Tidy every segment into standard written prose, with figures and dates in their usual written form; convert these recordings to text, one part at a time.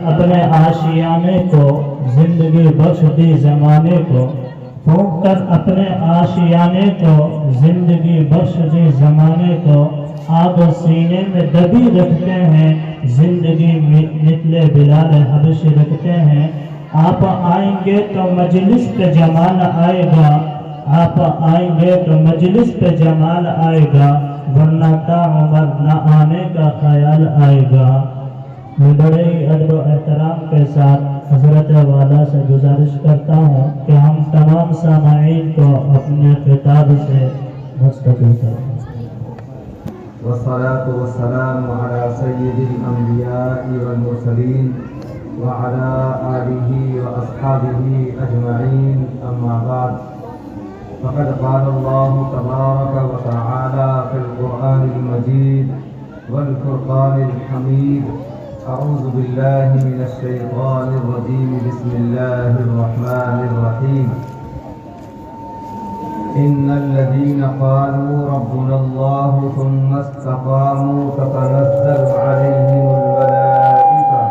अपने आशियाने को जिंदगी बख्श दी जमाने को, फूंक कर अपने आशियाने को जिंदगी बख्श दी जमाने को, आग सीने में दबी रखते हैं जिंदगी निकले बिलाल हबशी रखते हैं। आप आएंगे तो मजलिस पे जमाल आएगा, आप आएंगे तो मजलिस पे जमाल आएगा, वरना ताउमर न आने का ख्याल आएगा। मैं बड़े ही अदब व एहतराम के साथ हज़रत वाला से गुजारिश करता हूँ कि हम तमाम सामाईन को अपने खिताब से मुस्तक़बिल करें। वस्सलातु वस्सलामु अला सय्यिदिल अंबिया'i वल मुरसलीन व अला आलिहि व अस्हाबिहि अजमईन, अम्मा बाद। फ़क़द क़ाला अल्लाहु तबारक व तआला फ़िल क़ुरआनिल मजीद वल फ़ुरक़ानिल हमीद। अऊज़ु बिल्लाहि मिनश शैतानिर रजीम। बिस्मिल्लाहिर रहमानिर रहीम। इन्नल्लज़ीन क़ालू रब्बुनल्लाहु थुम्मा इस्तक़ामू ततनज़्ज़लु अलैहिमुल मलाइका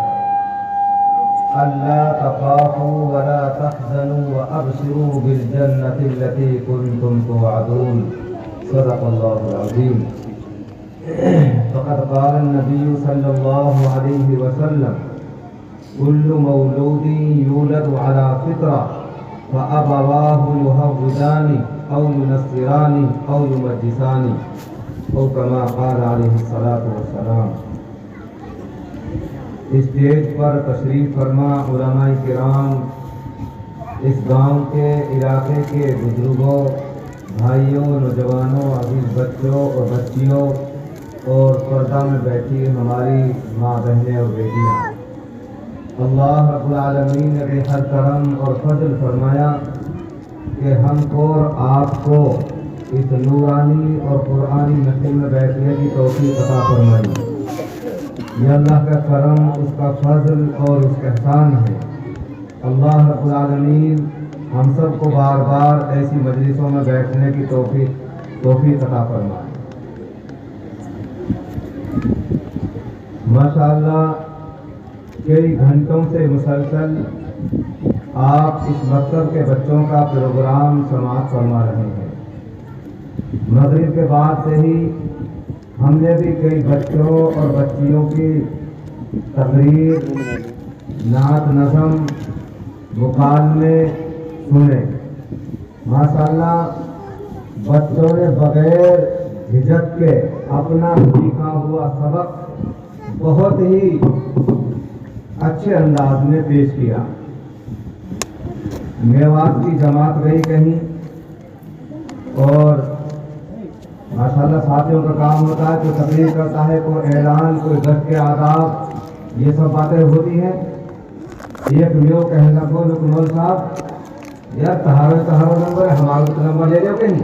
अल्ला तख़ाफ़ू व ला तहज़नू व अबशिरू बिल जन्नति allती कुंतुम तुअदून। सदक़ल्लाहुल अज़ीम। फ़क़द क़ाल नबी सल्लल्लाहु अलैहि वसल्लम कुल्लु मौलूदिन यूलदु अला फ़ितरा फ़अबवाहु युहव्विदानि औ युनस्सिरानि औ युमज्जिसानि, औ कमा क़ाल अलैहिस्सलातु वस्सलाम। स्टेज पर तशरीफ़ फरमा उलमाए किराम, इस गांव के इलाके के बुजुर्गों, भाइयों, नौजवानों, अजीज बच्चों और बच्चियों, और पर्दा में बैठी हमारी माँ बहनें और बेटियाँ, अल्लाह रब्बुल आलमीन ने बेहद करम और फजल फरमाया कि हमको और आपको इस नूरानी और कुरानी महफिल में बैठने की तौफीक अता फरमाई। ये अल्लाह का करम, उसका फजल और उसका एहसान है। अल्लाह रब्बुल आलमीन हम सब को बार बार ऐसी मजलिसों में बैठने की तौफीक अता फरमाए। माशाअल्लाह कई घंटों से मुसलसल आप इस मकतब के बच्चों का प्रोग्राम समाप्त फरमा रहे हैं। मगरिब के बाद से ही हमने भी कई बच्चों और बच्चियों की तकरीर, नात नज़म, मुकालमे सुने। माशाअल्लाह बच्चों ने बगैर झिझक के अपना सीखा हुआ सबक बहुत ही अच्छे अंदाज में पेश किया। मेवात की जमात गई कहीं, और माशाअल्लाह साथियों का काम होता है, कोई तकरीर करता है, कोई ऐलान, कोई गश्त के आदाब, ये सब बातें होती हैं। एक म्यो कहने लगो मौल साहब, यार तहारो नंबर है, हमारा तो नंबर ले लो कहीं,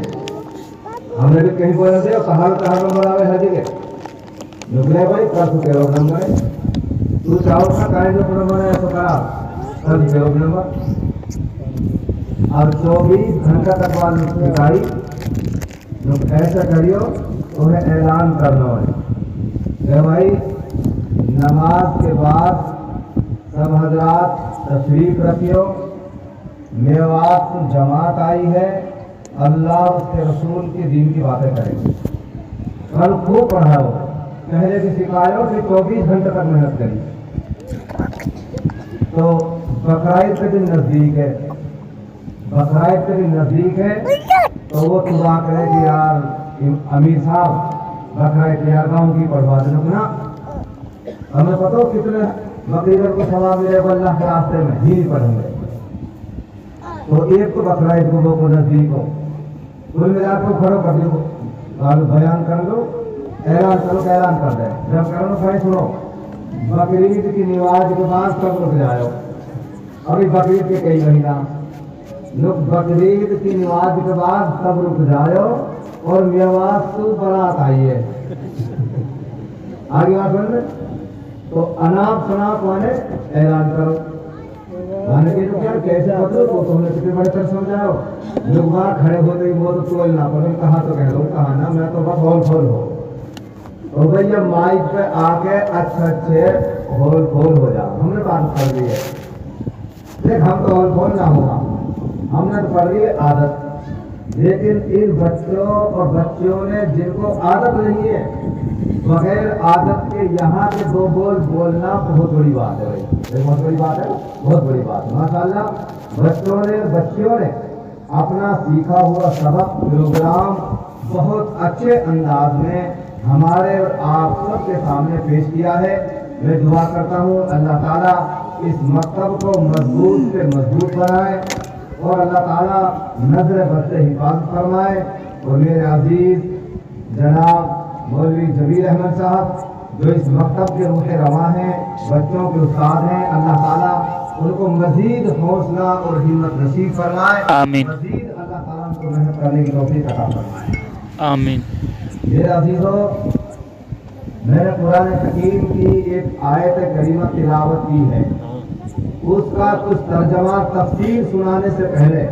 हमने भी कहीं बोल दे तहारो नंबर आवे है जगह नुकले भाई कर चुके रोग नंबर है, तू चाहो का काहे जो नंबर है तो करा कर चुके रोग नंबर। और 24 घंटा तक बाद निकाई लोग ऐसा करियो, उन्हें ऐलान करना है कि भाई नमाज के बाद सब हजरात तशरीफ रखियो, मेवात जमात आई है, अल्लाह उसके रसूल की दीन की बातें करेंगे। कल खूब पढ़ाओ, पहले भी सिखाओ कि 24 घंटे तक मेहनत करी। तो बकराईद के दिन नज़दीक है, बकराईद के दिन नज़दीक है, तो वो दुआ करे कि यार अमीर साहब बकराईद यार गाँव की पढ़वा देना ना, हमें पता हो कितने बकरीद को सवाब मिलेगा अल्लाह के रास्ते में, ही नहीं पढ़ेंगे। तो एक तो बकराईद को वो नज़दीक हो, कुल मिला को खड़ो कर दो, बयान कर लो, ऐलान करो, ऐलान कर दे। जब करो भाई सुनो, बकरीद की नमाज के बाद सब रुक जाओ। अभी बकरीद के कई महीना लोग बकरीद की नमाज के बाद सब रुक जाओ, और मेवात तो बारात आई है। आगे बात बोल रहे, तो अनाप शनाप माने ऐलान करो, माने कि क्या कैसे बदलो, तो तुमने कितने बड़े तरह समझाओ। लोग वहाँ खड़े होते ही वो तो तोल ना पड़े, कहा तो कह लो, कहा ना, मैं तो बस होल फोल हो। तो भैया माइक पे आके अच्छे होल फोल हो जाओ, हमने बात عادت پڑ گئی ہے. دیکھ ہم تو اور بولنا ہوگا, ہم نے تو پڑھ لی ہے عادت, لیکن ان بچوں اور بچیوں نے جن کو عادت نہیں ہے, بغیر عادت کے یہاں کے دو بول بولنا بہت بڑی بات ہے بھائی, بہت بڑی بات ہے, بہت بڑی بات ہے. ماشاءاللہ بچوں نے بچیوں نے اپنا سیکھا ہوا سبق پروگرام بہت اچھے انداز میں ہمارے اور آپ سب کے سامنے پیش کیا ہے. میں دعا کرتا ہوں اللہ تعالیٰ اس مکتب کو مضبوط سے مضبوط بنائے اور اللہ تعالیٰ نظر بد سے حفاظت فرمائے. اور میرے عزیز جناب مولوی جمیل احمد صاحب جو اس مکتب کے روح رواں ہیں, بچوں کے استاد ہیں, اللہ تعالیٰ ان کو مزید حوصلہ اور ہمت نصیب فرمائے. آمین. مزید اللہ تعالیٰ ان کو محنت کرنے کی توفیق عطا فرمائے. آمین. میرے عزیزوں, میں نے قرآن حکیم کی ایک آیت کریمہ تلاوت کی ہے, اس کا کچھ ترجمہ تفسیر سنانے سے پہلے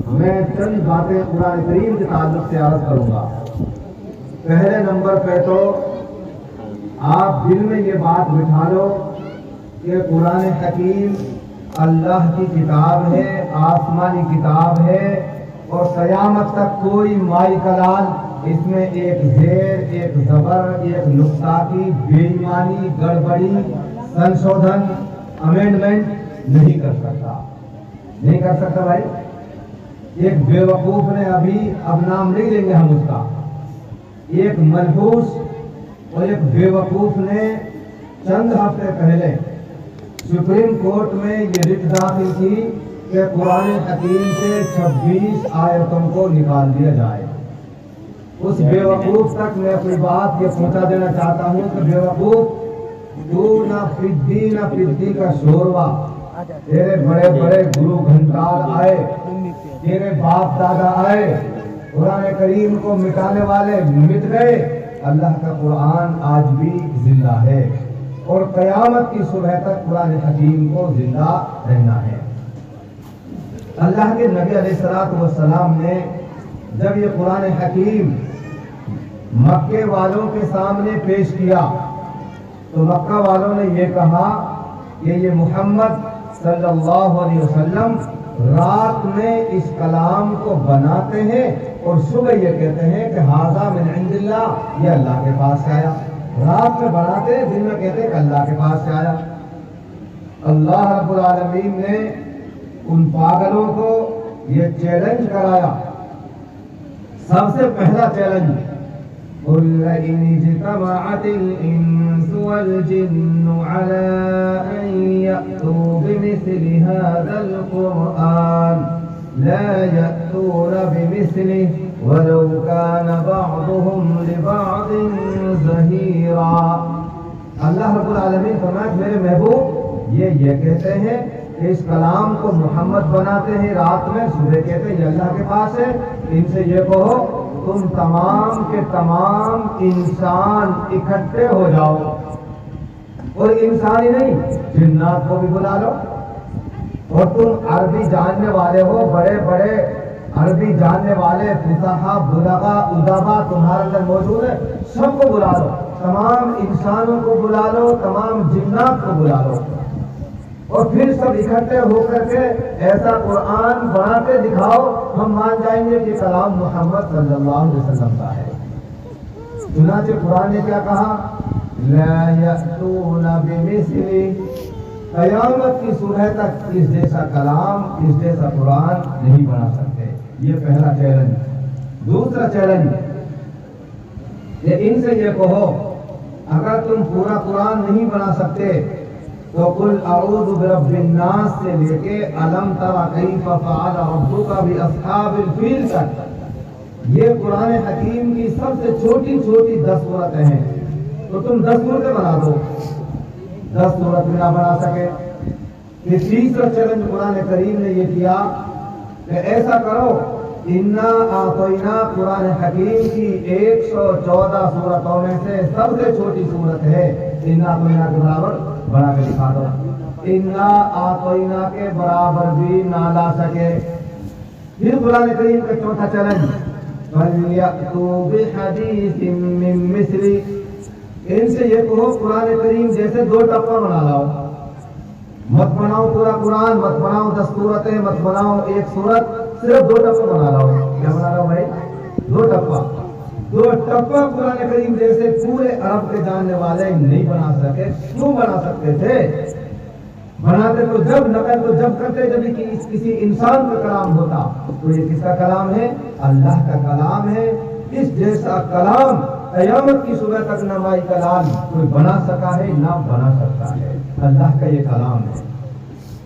میں چند باتیں قرآن کریم کے تعلق سے عرض کروں گا. پہلے نمبر پہ تو آپ دل میں یہ بات بٹھا لو کہ قرآن حکیم اللہ کی کتاب ہے, آسمانی کتاب ہے, اور قیامت تک کوئی مائی کلال اس میں ایک زیر, ایک زبر, ایک نقطہ کی بے ایمانی, گڑبڑی, سنشودھن, امینڈمنٹ نہیں کر سکتا. نہیں کر سکتا بھائی. ایک بے وقوف نے اب نام نہیں لیں گے ہم اس کا, ایک منحوس اور ایک بے وقوف نے چند ہفتے پہلے سپریم کورٹ میں یہ رٹ داخل کی کہ قرآن حکیم سے 26 آیتوں کو نکال دیا جائے. اس بے وقوف تک میں اپنی بات یہ پہنچا دینا چاہتا ہوں کہ بے وقوف تو نہ پدی کا شوروا, تیرے بڑے بڑے گرو گھنٹال آئے, تیرے باپ دادا آئے, قرآن کریم کو مٹانے والے مٹ گئے. اللہ کا قرآن آج بھی زندہ ہے اور قیامت کی صبح تک قرآن حکیم کو زندہ رہنا ہے. اللہ کے نبی علیہ السلام نے جب یہ قرآن حکیم مکے والوں کے سامنے پیش کیا تو مکہ والوں نے یہ کہا کہ یہ محمد صلی اللہ علیہ وسلم رات میں اس کلام کو بناتے ہیں اور صبح یہ کہتے ہیں کہ ھذا من عند اللہ, یہ اللہ کے پاس سے آیا. رات میں بناتے ہیں, دن میں کہتے ہیں کہ اللہ کے پاس سے آیا. اللہ رب العالمین نے ان پاگلوں کو یہ چیلنج کرایا. سب سے پہلا چیلنج, قُلْ إِنِ اجْتَمَعَتِ الْإِنسُ وَالْجِنُّ عَلَىٰ أَن يَأْتُوا بِمِثْلِ هَٰذَا الْقُرْآنِ لَا يَأْتُونَ بِمِثْلِهِ وَلَوْ كَانَ بَعْضُهُمْ لِبَعْضٍ ظَهِيرًا. اللہ رب العالمین فرمایا میرے محبوب یہ کہتے ہیں کہ اس کلام کو محمد بناتے ہیں رات میں, صبح کہتے ہیں یہ اللہ کے پاس ہے. ان سے یہ کہو تم تمام کے تمام انسان اکٹھے ہو جاؤ, اور انسان ہی نہیں جنات کو بھی بلا لو, اور تم عربی جاننے والے ہو, بڑے بڑے عربی جاننے والے فصحا بلغا ادبا تمہارے اندر موجود ہے, سب کو بلا لو, تمام انسانوں کو بلا لو, تمام جنات کو بلا لو, اور پھر سب اکٹھے ہو کر کے ایسا قرآن بنا کے دکھاؤ, ہم مان جائیں گے کہ کلام محمد صلی اللہ علیہ وسلم کا ہے. چنانچہ قرآن نے کیا کہا, لا یأتون بمثلہ, قیامت کی صبح تک اس جیسا کلام, اس جیسا قرآن نہیں بنا سکتے. یہ پہلا چیلنج. دوسرا چیلنج کہ ان سے یہ کہو اگر تم پورا قرآن نہیں بنا سکتے تو قل اعوذ برب الناس سے لے کے الم تر کیف فعل ربک باصحاب الفیل تک, یہ قرآن حکیم کی سب سے چھوٹی چھوٹی 10 سورتیں ہیں. تو تم 10 سورتیں بنا دو, 10 سورت نہ بنا سکے. پھر تیسرا چیلنج قرآن کریم نے یہ کیا کہ ایسا کرو, انا اعطینا قرآن حکیم کی 114 سورتوں میں سے سب سے چھوٹی سورت ہے انا اعطینا کے برابر بنا کے دکھا دو. انا اعطینا کے برابر بھی نہ لا سکے. پھر قرآن کریم کا چوتھا چیلنج, فَلْيَأْتُوا بِحَدِيثٍ مِّن مِّثْلِهِ, ان سے یہ کہو قرآن کریم جیسے 2 ٹپا بنا لاؤ. मत बनाओ पूरा कुरान, मत बनाओ 10 सूरतें, मत बनाओ एक सूरत, सिर्फ 2 टप्पा बना रहा हूँ। क्या बना रहा हूँ भाई? 2 टप्पा। 2 टप्पा कुरान करीम जैसे पूरे अरब के जानने वाले नहीं बना सके। क्यों बना सकते थे? बनाते तो जब, नकल तो जब करते जब कि किसी इंसान का कलाम होता। तो ये किसका कलाम है? अल्लाह का कलाम है। इस जैसा कलाम क़यामत की सुबह तक नमाई कलाम कोई बना सका है ना बना सकता है। अल्लाह का ये कलाम है।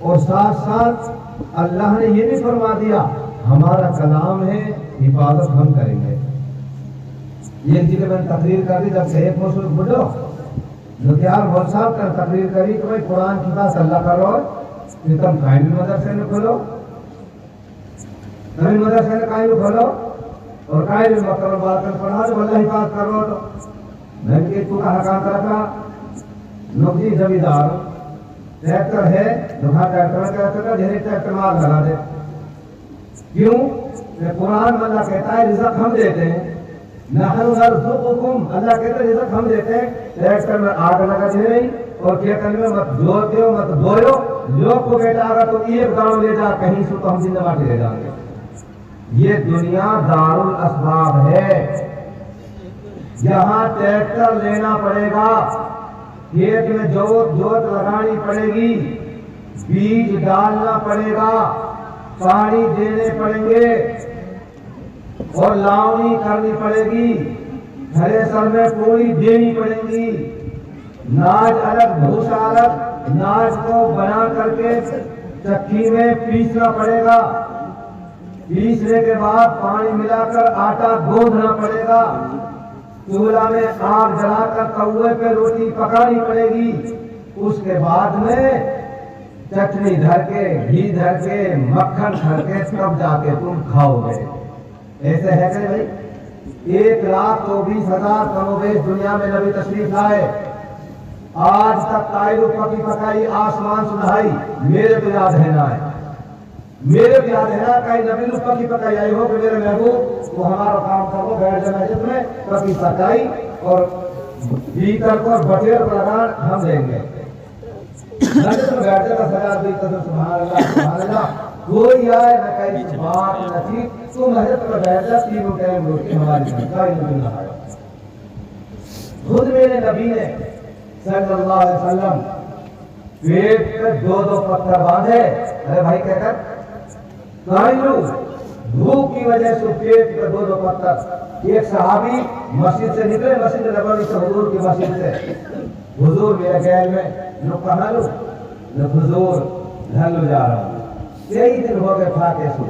और साथ साथ अल्लाह ने ये भी फरमा दिया हमारा कलाम है, हिफाजत हम करेंगे। एक जगह मैंने तकरीर कर दी, जब एक मौसू बुढ़ो यार बहुत साहब का तकरीर करी कि भाई कुरान की बात अल्लाह करो, फिर तुम कायमी मदरसे में खोलो, कायमी मदरसे में कायमी खोलो और कायमी मकर बात पढ़ा दो, अल्लाह हिफाजत करो। तो मैं कि तू कहा काम रखा नौकरी जमींदार ट्रैक्टर है, दुखा ट्रैक्टर का ढेर ट्रैक्टर मार लगा दे। क्यों? कुरान में अल्लाह कहता है रिज़्क़ हम देते हैं, नहनु नरज़ुकुकुम, अल्लाह कहता है रिज़्क़ हम देते हैं। ट्रैक्टर में आग लगा दे नहीं और खेतन में मत जोतो मत बोयो, लोग को बेटा आगा तो एक गांव ले जा कहीं से तो हम जिंदा माटी ले जाएंगे। ये दुनिया दारुल असबाब है। यहाँ ट्रैक्टर लेना पड़ेगा, खेत में जोत लगानी पड़ेगी, बीज डालना पड़ेगा, पानी देने पड़ेंगे और लावनी करनी पड़ेगी, थ्रेसर में पूरी देनी पड़ेगी, नाज अलग भूसा अलग, नाज को बना करके चक्की में पीसना पड़ेगा, पीसने के बाद पानी मिलाकर आटा गूंथना पड़ेगा, चूल्हा में आग जलाकर तवे पे रोटी पकानी पड़ेगी, उसके बाद में चटनी धर के, घी धर के, मक्खन धर के तब जाके तुम खाओगे। ऐसे है कि भाई 1,24,000 कमोबेश दुनिया में नबी तशरीफ लाए, आज तक ताइर पकी पकाई आसमान सुनाई मेरे को याद है ना है, मेरे को याद है ना कहीं नबी पकी पकाई आई हो कि मेरे महबूब वो हमारा काम करो, बैठ जाना जिसमें पकी पकाई और भीतर को बटेर पर लगा हम देंगे। बैठ जाता सजा दी तो सुभान अल्लाह, कोई आए न कहीं बात न थी, तुम हजरत पर बैठ जा, 3 टाइम रोटी हमारी खुद मेरे नबी ने सल्लल्लाहु अलैहि वसल्लम पेट पे 2-2 पत्थर बांधे। अरे भाई कहकर धूप की वजह से पेट पे 2-2 पत्थर। एक सहाबी मस्जिद से निकले, मस्जिद नबवी से हुजूर की मस्जिद से, हुजूर मेरे गैर में लोग कहा लो हुजूर घर लो जा रहा हूँ, कई दिन हो गए फाके सो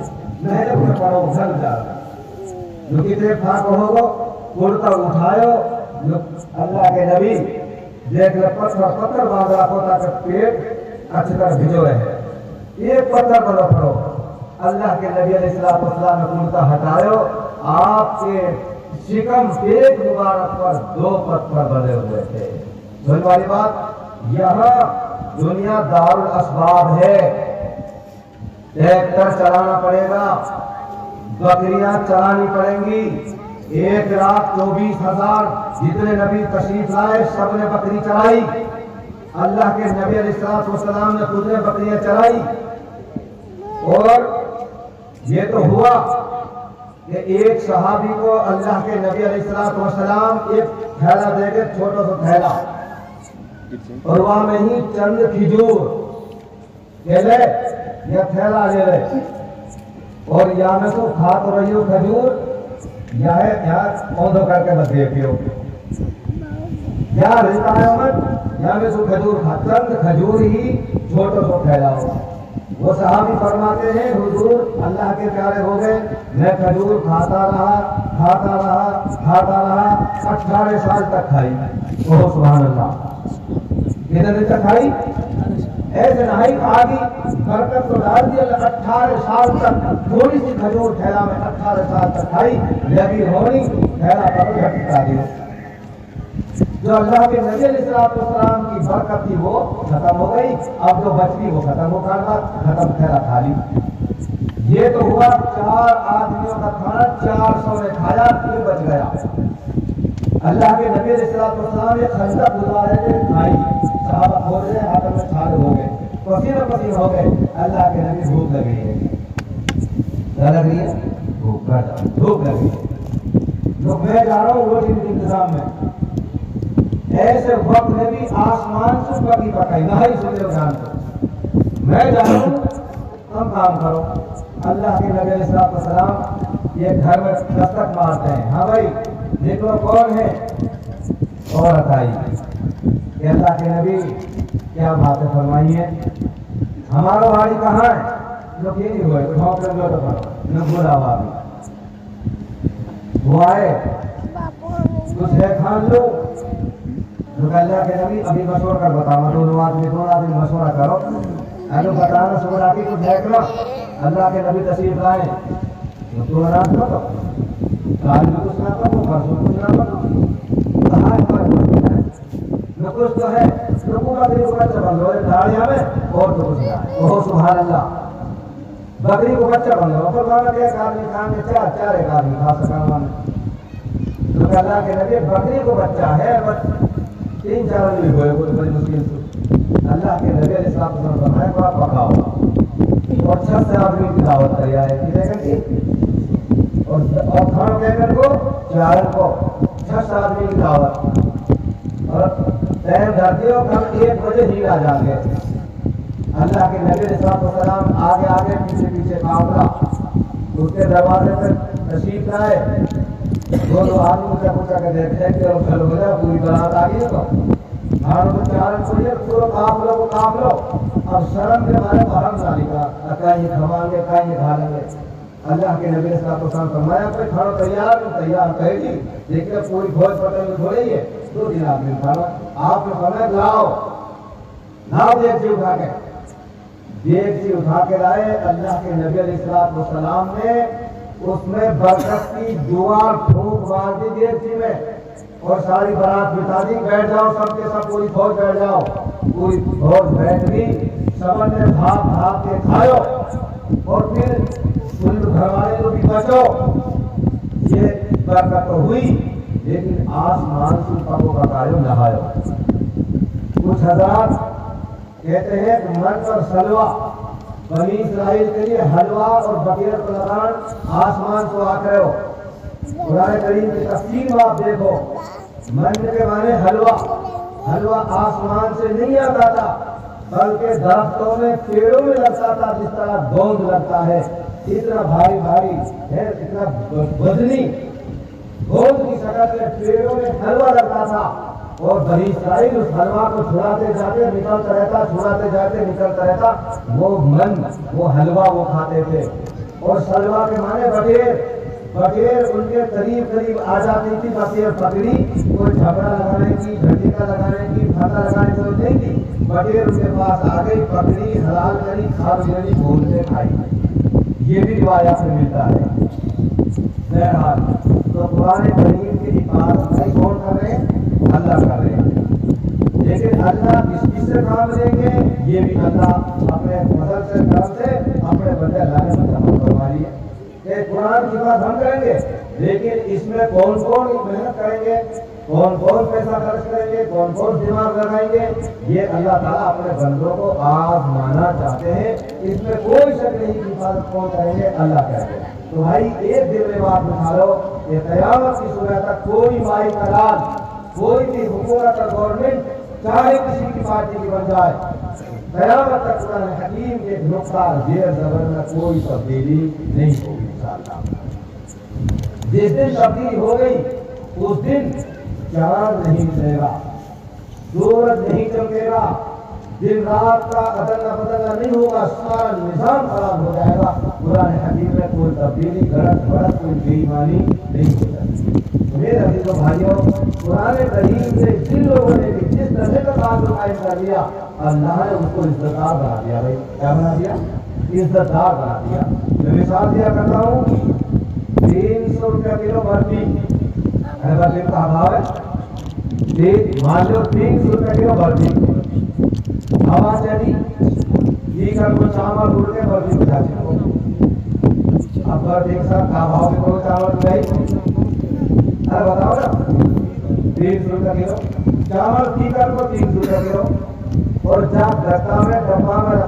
मेहनत में पड़ो घर जा रहा हूँ, कितने फाक होगो कुर्ता उठायो, अल्लाह के नबी देख ले पत्थर बांध रखो ताकि पेट अच्छी तरह भिजो रहे। एक पत्थर बनो पड़ो, अल्लाह के नबी अलैहिस्सलाम ने कुर्ता हटायो, आपके शिकम पेट मुबारक पर 2 पत्थर बने हुए थे। सुन वाली बात, यह दुनिया दारुल असबाब है। ट्रैक्टर चलाना पड़ेगा, बकरियां चलानी पड़ेंगी। 1,24,000 जितने नबी तशरीफ लाए सबने बकरी चलाई, अल्लाह के नबी अलैहिस्सलाम ने खुद ने बकरियां चलाई। और ये तो हुआ कि एक सहाबी को अल्लाह के नबी अलैहिस्सलाम एक थैला देके, छोटा सा थैला, और वहां में ही चंद खजूर ले ले या थैला ले ले, और या में तो खा तो रही हो खजूर, या है यार पौधों करके मत देखियो, या रहता है मत, या में तो खजूर खा, चंद खजूर ही छोटा सा थैला हो। वो सहाबी फरमाते हैं हुजूर अल्लाह के प्यारे हो गए, मैं खजूर खाता रहा 18 साल तक खाई। ओह सुभान अल्लाह, कितने दिन तक खाई? ऐसे नहीं आगे बरकत तो डाल दिया, 18 साल तक थोड़ी सी खजूर थैला में 18 साल तक खाई, लगी होनी थैला पर घटा दिया। जो अल्लाह के नबी अलैहिस्सलाम की बरकत थी वो खत्म हो गई, अब जो बच गई वो खत्म हो कर खत्म, थैला खाली। ये तो हुआ 4 आदमियों का खाना 400 ने खाया, फिर बच गया। अल्लाह के नबी अलैहिस्सलाम ने खंदक गुजारे थे, खाई, सहाबा खोल रहे हाथ में छाले हो गए, पसीना पसीना हो गए। अल्लाह के नबी भूख लगी है, क्या लग रही है? भूख लग रही है। तो मैं जा रहा हूँ रोटी के इंतजाम में, ऐसे वक्त में भी आसमान से पकी पकाई नहाई सुनते हो जान को, मैं जा रहा हूँ तुम काम करो। अल्लाह के नबी अलैहिस्सलाम ये घर में दस्तक मारते हैं, हाँ भाई निकलो, कौन है? औरत आई कि अल्लाह के नबी क्या बातें फरमाई है, हमारा वाड़ी कहाँ है? लोग ये नहीं हुए न बोला वाली वो आए कुछ है खान लो। तो अल्लाह के नबी अभी मशवरा कर बताओ, दोनों आदमी मशवरा करो, अगर बताना सुबह की कुछ है ना। अल्लाह के नबी तशरीफ लाए, तो रात को काल में कुछ ना करो, परसों कुछ ना करो, न कुछ तो है बकरी को बच्चा बंद हो दाड़िया में, और तो कुछ ना। ओह सुभान अल्लाह, बकरी को बच्चा बंद हो तो एक आदमी खाएंगे, चार एक आदमी खा सका। तो अल्लाह के नबी बकरी को बच्चा है, बस 3-4 आदमी हुए बड़ी मुश्किल से। अल्लाह के नबी अलैहिस्सलाम फरमाया को आप पकाओ, और 6 से आदमी की दावत तैयार है कि और खान कहकर को 4 को 6 आदमी की दावत, और टाइम जाती हो कल 1 बजे ही आ जाएंगे। अल्लाह के नबी अलैहिस्सलाम आगे आगे पीछे पीछे काफला उसके दरवाजे पर तशरीफ लाए। दोनों आदमी पूछा के देखते हैं कि अब चल हो जाए, पूरी बारात आ गई है। तो हारों को 4 को ये पूरा काफ लो। अब शर्म के बारे में हरम ना लिखा, कहीं खवाएंगे कहीं खा लेंगे। अल्लाह के नबी अलैहिस्सलाम फरमाया कोई खाना तैयार कहेगी, देखिए पूरी भोज पटल में थोड़ी है, 2 दिन आदमी खाना आपने फरमाया लाओ देगची उठा के लाए। अल्लाह के नबी अलैहिस्सलाम ने उसमें बरकत की दुआ फूंक मार दी देगची में, और सारी बारात बिठा दी, बैठ जाओ सबके सब, पूरी फौज बैठ जाओ। पूरी फौज बैठ गई, सबन ने भाप के खाओ, और फिर घर वाले को भी बचो। ये बरकत तो हुई, लेकिन आसमान से पको पकायो नहायो। कुछ हज़रात कहते हैं कि मन और सलवा बनी इस्राइल के लिए हलवा और बकरीद को लगान आसमान को आकर हो। कुरान करीम की तफसीर में आप देखो, मन के माने हलवा आसमान से नहीं आता था, बल्कि दरख्तों में पेड़ों में लगता था, जिस तरह गोंद लगता है, इतना भारी है, इतना वजनी गोंद की शक्ल में पेड़ों में हलवा लगता था। और बनी इस्राइल उस हलवा को छुड़ाते जाते निकलता रहता, छुड़ाते जाते निकलता रहता। वो हलवा वो खाते थे। और सलवा के माने बटेर उनके करीब आ जाती थी। बटेर पकड़ी, कोई झगड़ा लगाने की, झटिका लगाने की, फता लगाने की नहीं थी। बटेर उनके पास आ गई, पकड़ी, हलाल करी, खा बिरनी भूलते खाई। ये भी रिवायत में मिलता है। बहरहाल तो कुरान करीम की इबादत नहीं कौन कर रहे हैं? अल्लाह कर रहे हैं। लेकिन अल्लाह किससे काम लेंगे? ये भी अल्लाह अपने मदद से करम से अपने बंदे अल्लाह ने मतलब करवा लिया कि कुरान की बात हम करेंगे, लेकिन इसमें कौन मेहनत करेंगे, कौन पैसा खर्च करेंगे, कौन दिमाग लगाएंगे, ये अल्लाह ताला अपने बंदों को आजमाना चाहते हैं। इसमें कोई शक नहीं कि इबादत कौन करेंगे, अल्लाह करेंगे। तो भाई एक दिल में बात उठा लो कि क़यामत की सुबह तक कोई माई का लाल, कोई भी हुकूमत और गवर्नमेंट चाहे किसी की पार्टी की बन जाए, क़यामत तक कुरान हकीम के नुक्ता जेर ज़बर में कोई तब्दीली नहीं होगी इंशाअल्लाह। जिस दिन तब्दीली हो गई उस दिन चांद नहीं मिलेगा, सूरज नहीं चमकेगा, दिन रात का अदला बदला नहीं होगा, सारा निजाम खराब हो जाएगा। कुरान हकीम में कोई तब्दीली गलत कोई बेईमानी नहीं हो सकती। मेरे अजीजों भाइयों, कुरान करीम से जिन लोगों ने भी जिस तरह का ताल्लुक कायम कर लिया, अल्लाह ने उसको इज्जतदार बना दिया। भाई क्या बना दिया? इज्जतदार बना दिया। मैं मिसाल दिया करता हूँ, 300 रुपया किलो बर्फी का भाव है, मान लो 300 रुपया किलो बर्फी, हवा चली, चावल उड़ के बर्फी बुझा चलो। अब बर्फी के साथ का भाव में चावल गई, अरे बताओ ना, 300 रुपया किलो चावल, फीकर को 300 रुपया किलो। और जब डब्बा में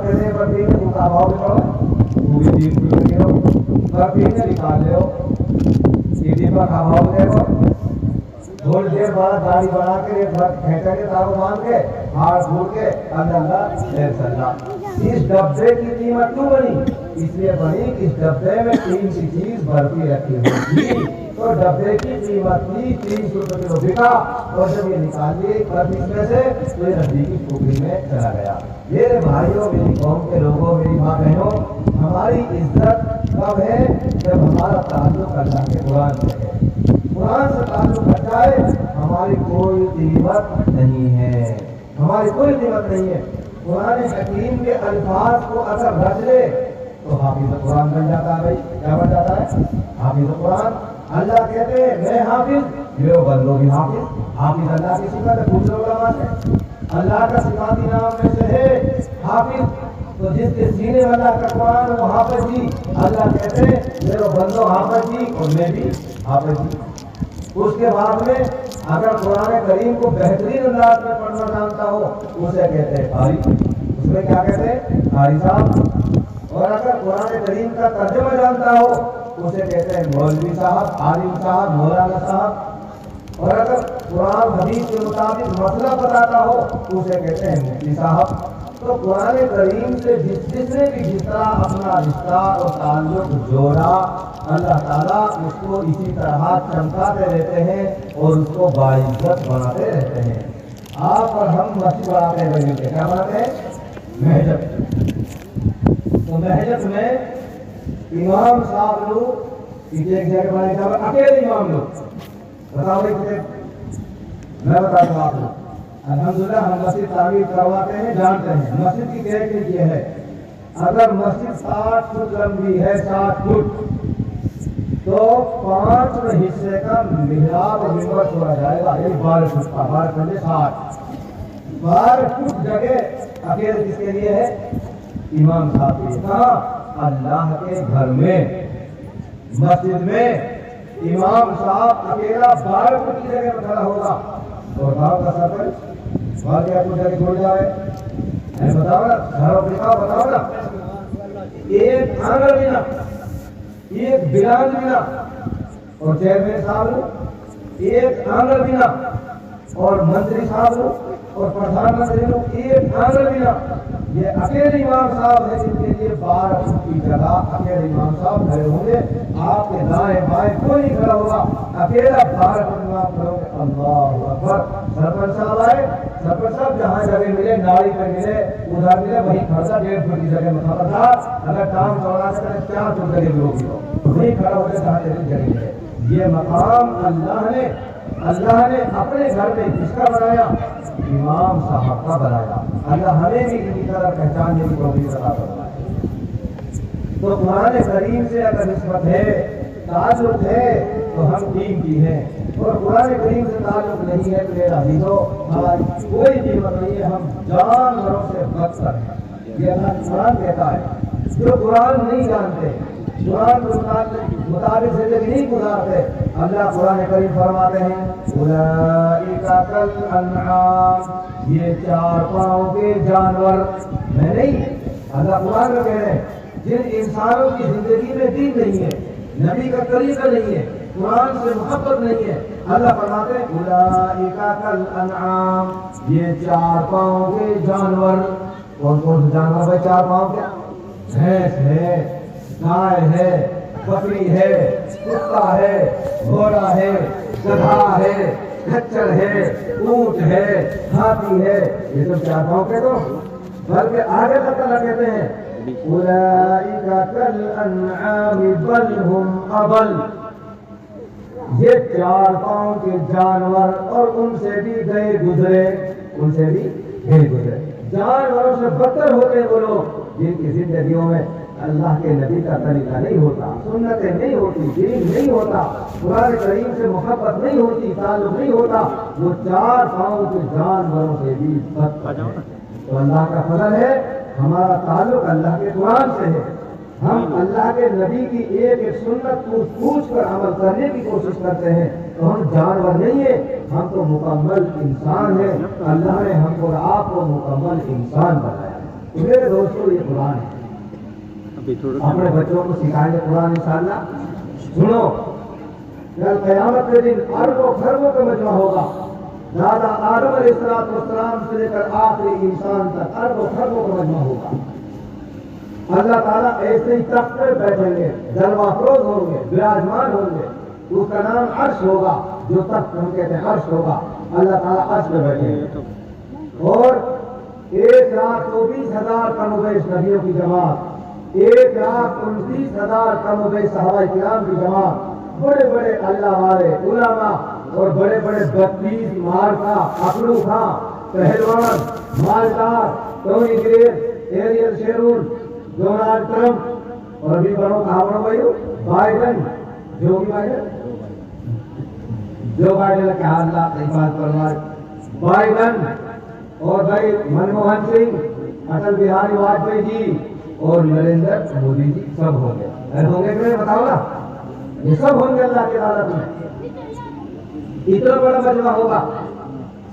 का भाव भी पड़ो पूरी दीप लगे हो पीने निकाल ले हो दीपक का भाव देखो थोड़ी देर बाद गाड़ी बना के एक बार खेचा के तारों बांध के हाथ घूर के अल्लाह देर सल्ला। इस डब्बे की कीमत क्यों बनी? इसलिए बनी कि इस डब्बे में 3 की चीज भरती रखी हुई थी, तो डब्बे की कीमत थी 300 रुपए किलो बिका, और जब ये निकाल लिए में से तो ये नजदीकी टोकरी में चला गया। मेरे भाइयों, मेरी कौम के लोगों, मेरी माँ बहनों, हमारी इज्जत कब है? जब हमारा ताल्लुक अल्लाह के कुरान से है। कुरान से ताल्लुक हट जाए हमारी कोई कीमत नहीं है, हमारी कोई कीमत नहीं है। कुरान हकीम के अल्फाज को अगर रच ले तो हाफिज कुरान बन जाता है। भाई क्या बन जाता है? हाफिज कुरान। अल्लाह कहते हैं मैं हाफिज, ये बंदो भी हाफिज। हाफिज अल्लाह की सिफत है, पूछ लो उलमा से। अल्लाह का सिफाती नाम में से है हाफिज, तो जिसके सीने में अल्लाह का कुरान वो हाफिज जी। अल्लाह कहते हैं मेरे बंदो हाफिज जी और मैं भी हाफिज जी। उसके बाद में अगर कुरान करीम को बेहतरीन अंदाज में पढ़ना जानता हो उसे कहते हैं कारी, उसमें क्या कहते हैं? कारी साहब। और अगर कुरान करीम का तर्जुमा जानता हो उसे कहते हैं मौलवी साहब, आलिम साहब, मौलाना साहब। और अगर कुरान हदीस के मुताबिक मसला बताता हो उसे कहते हैं मुफ्ती साहब। तो कुरान करीम से जिसने भी जिस तरह अपना रिश्ता और ताल्लुक जोड़ा अल्लाह ताला उसको इसी तरह चमकाते रहते हैं और उसको बाइज्जत बनाते रहते हैं। आप और हम मस्जिद बनाते हैं, मिलकर क्या बनाते हैं? महजब। तो महजब में इमाम साहब लोग एक जगह बनाए, अकेले इमाम लोग। बताओ भाई कितने? मैं बताता हूँ आप लोग। अल्हम्दुलिल्लाह हम मस्जिद तामीर करवाते हैं, जानते हैं मस्जिद की कैफियत ये है। अगर मस्जिद 60 फुट लंबी है, 60 फुट, तो 5 हिस्से का मिहराब और मिंबर छोड़ा जाएगा। ये 12 फुट का, 12 फुट 60, 12 फुट जगह अकेले किसके लिए है? इमाम साहब के लिए। कहाँ? अल्लाह के घर में, मस्जिद में इमाम साहब अकेला 12 फुट की जगह में खड़ा होगा। और गाँव का सरपंच वहाँ क्या कुछ जगह छोड़ जाए? बताओ ना, घरों पिताओ बताओ ना, एक आंगन भी ना, एक बिराज भी ना, और चेयरमैन साहब लोग एक आंगन भी ना, और मंत्री साहब लोग और प्रधानमंत्री लोग एक आंगन भी ना। ये अकेले इमाम साहब है जिनके लिए 12 फुट की जगह अकेले इमाम साहब खड़े होंगे। आपके दाएं बाएं कोई नहीं खड़ा होगा, अकेला 12 फुट में आप खड़े होंगे। अल्लाह अकबर। सरपंच साहब आए, सरपंच साहब जहाँ जगह मिले, नाड़ी पे मिले, उधर मिले, वही खड़ा 1.5 फुट की जगह में खबरदार अगर काम चौड़ा से 4 फुट जगह मिलोगी तो वही खड़ा होकर जहाँ जगह मिले। ये मकाम अल्लाह ने अपने घर में किसका बनाया? इमाम साहब का बनाया। अल्लाह हमें भी इनकी तरह पहचानने की तौफीक अता फरमाए। तो कुरान करीम से अगर निस्बत है, ताल्लुक है, तो हम कीमती हैं। और कुरान करीम से ताल्लुक नहीं है तो मेरा अजीजों हमारी कोई कीमत नहीं है, हम जानवरों से बदतर हैं। ये अल्लाह कुरान कहता है। जो कुरान नहीं जानते, कुरान के मुताबिक जिंदगी नहीं गुजारते, अल्लाह कुरान करीम फरमाते हैं उलाइका कल अन्आम, ये 4 पांव के जानवर मैं नहीं, अल्लाह कुरान में कह रहे हैं जिन इंसानों की जिंदगी में दीन नहीं है, नबी का तरीका नहीं है, कुरान से मोहब्बत नहीं है, अल्लाह फरमाते हैं उलाइका कल अन्आम, ये 4 पांव के जानवर। कौन कौन से जानवर भाई? 4 पांव के? भैंस है, गाय है, बकरी है, कुत्ता है, घोड़ा है, गधा है, खच्चर है, ऊंट है, हाथी है, ये सब 4 पांव के। तो बल्कि आगे तक अल्लाह कहते हैं उलाइका कल अन्आम बल हुम अबल, ये 4 पांव के जानवर और उनसे भी गए गुजरे, उनसे भी गए गुजरे। जानवरों से बदतर होते वो लोग जिनकी जिंदगियों में अल्लाह के नबी का तरीका नहीं होता, सुन्नतें नहीं होती, दीन नहीं होता, कुरान करीम से मोहब्बत नहीं होती, ताल्लुक नहीं होता, वो 4 पांव के जानवरों से भी बदतर है। तो अल्लाह का फजल है, हमारा ताल्लुक अल्लाह के कुरान से है। हम अल्लाह के नबी की एक एक सुन्नत पूछ कर अमल करने की कोशिश करते हैं, तो हम जानवर नहीं है, हम तो मुकम्मल इंसान है। अल्लाह ने हमको और आपको मुकम्मल इंसान बनाया। तो मेरे दोस्तों, ये कुरान है, अपने बच्चों को सिखाएंगे कुरान इंशाअल्लाह। सुनो, कल क़यामत के दिन अरबों खरबों का मजमा होगा। दादा आदम अलैहिस्सलाम से लेकर आखिरी इंसान तक अरबों खरबों का मजमा होगा। अल्लाह ताला ऐसे ही तख्त पर बैठेंगे, जलवाफरोज होंगे, विराजमान होंगे। उसका नाम अर्श होगा, जो तख्त हम कहते हैं अर्श होगा। अल्लाह ताला अर्श पे बैठेंगे और 1,24,000 कमोबेश नबियों की जमात, 1,29,000 कमोबेश सहाबाए किराम की जमात, बड़े बड़े अल्लाह वाले उलमा और बड़े बड़े 32 मार्का, अकलू खां, पहलवान, मालदार, टोनी ग्रेर, एरियल शेरून, डोनाल्ड ट्रंप और अभी बनो कहा बनो भाई बाइडन, जो बाइडन के हाथ परमार बाइडन और भाई मनमोहन सिंह, अटल बिहारी वाजपेयी जी और नरेंद्र मोदी जी सब होंगे। होंगे कि नहीं बताओ ना, ये सब होंगे अल्लाह की अदालत में। इतना बड़ा मजमा होगा,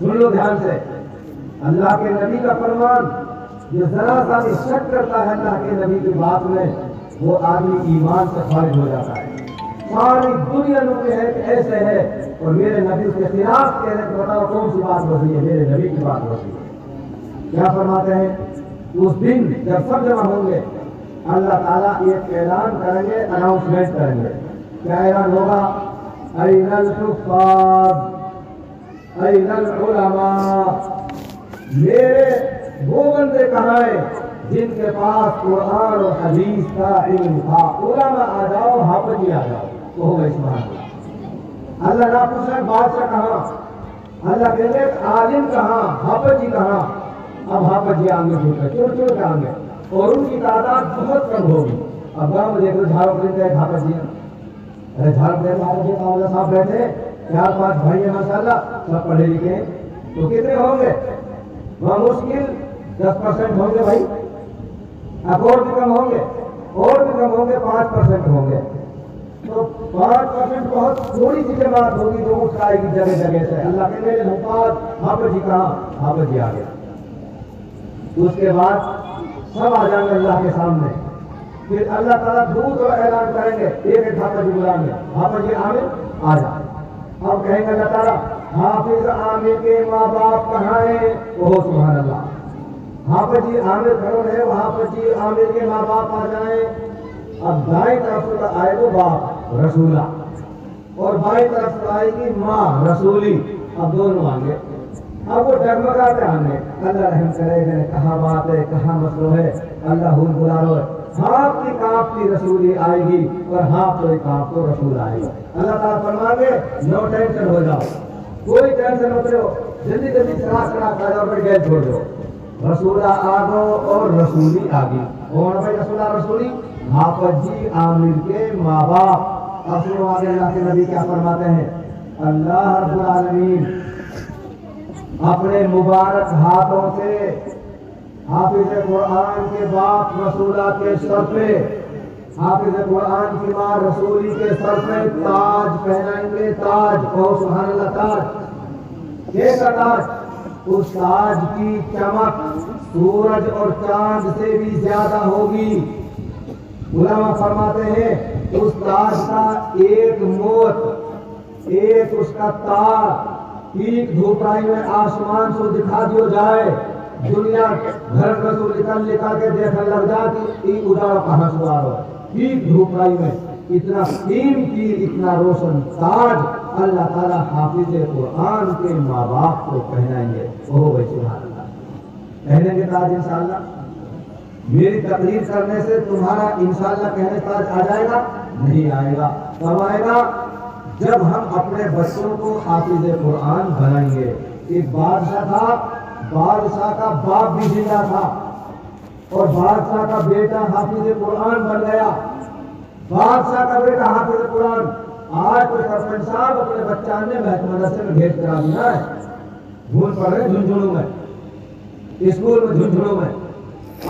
सुन लो ध्यान से। अल्लाह के नबी का फरमान, जो जरा सा भी शक करता है अल्लाह के नबी की बात में, वो आदमी ईमान से खारिज हो जाता है। सारी दुनिया में है कि ऐसे है और मेरे नबी उसके खिलाफ कह रहे तो बताओ कौन सी बात होती है? मेरे नबी की बात होती है। क्या फरमाते हैं? उस दिन जब सब जमा होंगे, अल्लाह ताला एक ऐलान करेंगे, अनाउंसमेंट करेंगे। क्या ऐलान होगा? ऐनल हुफ़्फ़ाज़, ऐनल उलमा, मेरे वो बंदे कहाँ हैं जिनके पास कुरान और हदीस का इल्म था? उलमा आ जाओ, हाफ़िज़ आ जाओ। तो होगा इस्लाम। अल्लाह ना पूछे बादशाह कहाँ, अल्लाह कहेंगे आलिम कहाँ, हाफ़िज़ जी कहाँ? अब हाफ़िज़ जी आएंगे, चुन चुन के आएंगे और उनकी तादाद बहुत कम होगी। अब गाँव में देख लो झारखंड के हाफ़िज़ जी, अरे झारखंड हाफ़िज़ जी कावला साहब बैठे, 4-5 भाई हैं माशाल्लाह, सब पढ़े लिखे हैं, तो कितने होंगे? वहाँ मुश्किल 10% होंगे भाई, अब और भी कम होंगे, और भी कम होंगे, 5% होंगे। तो 5% बहुत थोड़ी सी जमात होगी जो उठ आएगी जगह जगह से। अल्लाह के मेरे मुफाद हाफ़िज़ जी कहाँ? हाफ़िज़ जी आ गया। उसके बाद सब आ जाएंगे अल्लाह के सामने। फिर अल्लाह ताला दूध और ऐलान करेंगे, एक हाफ़िज़ जी बुलाएंगे, हाफ़िज़ जी आमिर आ जा। अब कहेंगे अल्लाह ताला, हाफ़िज़ आमिर के माँ बाप कहाँ हैं? ओह सुभान अल्लाह, हाफ़िज़ जी आमिर खड़ो है, हाफ़िज़ जी आमिर के माँ बाप आ जाएं। अब दाएं तरफ से आए वो बाप रसूला और बाएं तरफ से आएगी माँ रसूली। अब दोनों आएंगे, अब वो डगमगाते आएंगे। अल्लाह रहम करे, कहाँ बात है, कहाँ मसलो है, अल्लाह हुल बुला लो। हाफती काफती रसूली आएगी और हाफती काफतो रसूल आएगा। अल्लाह ताला फरमाएंगे नो टेंशन हो जाओ, कोई टेंशन मत लो, जल्दी जल्दी सरास करा खा जाओ, फिर गैस छोड़ दो। रसूला आगो और रसूली आगे। कौन भाई रसूला रसूली? हाफ़िज़ जी आमिर के माँ बाप। अब सुनो आगे अल्लाह के नबी क्या फरमाते हैं? अल्लाह रब्बुल आलमीन अपने मुबारक हाथों से हाफिज़ कुरान के बाप रसूला के सर पे, हाफिज़ कुरान की माँ रसूली के सर पे ताज पहनाएंगे। ताज, कहो सुभान अल्लाह। ताज, कैसा ताज? उस ताज की चमक सूरज और चांद से भी ज्यादा होगी। उलमा फरमाते हैं उस ताज का एक मोत, एक उसका तार पीक धूपराई में आसमान से दिखा दियो जाए, दुनिया घर में तो निकल के देखने लग जाती उजाड़ कहाँ से आ रहा है। पीक धूपराई में इतना कीमती, इतना रोशन ताज अल्लाह ताला हाफिज़ कुरान के माँ बाप को पहनाएंगे। ओह भाई सुभान अल्लाह, पहनेंगे ताज इंशाअल्लाह। मेरी तकरीर करने से तुम्हारा इंशाअल्लाह कहने ताज आ जाएगा? नहीं आएगा। कब आएगा? जब हम अपने बच्चों को हाफिज़ कुरान बनाएंगे। एक बादशाह था, बादशाह का बाप भी जिंदा था और बादशाह का बेटा हाफिज़ कुरान बन गया। बादशाह का बेटा हाफिज़ कुरान। आज कोई सरपंच साहब अपने बच्चा ने मदरसे में भेज करा दिया है, भूल पड़ रहे झुंझुनों में, स्कूल में झुंझुनों में।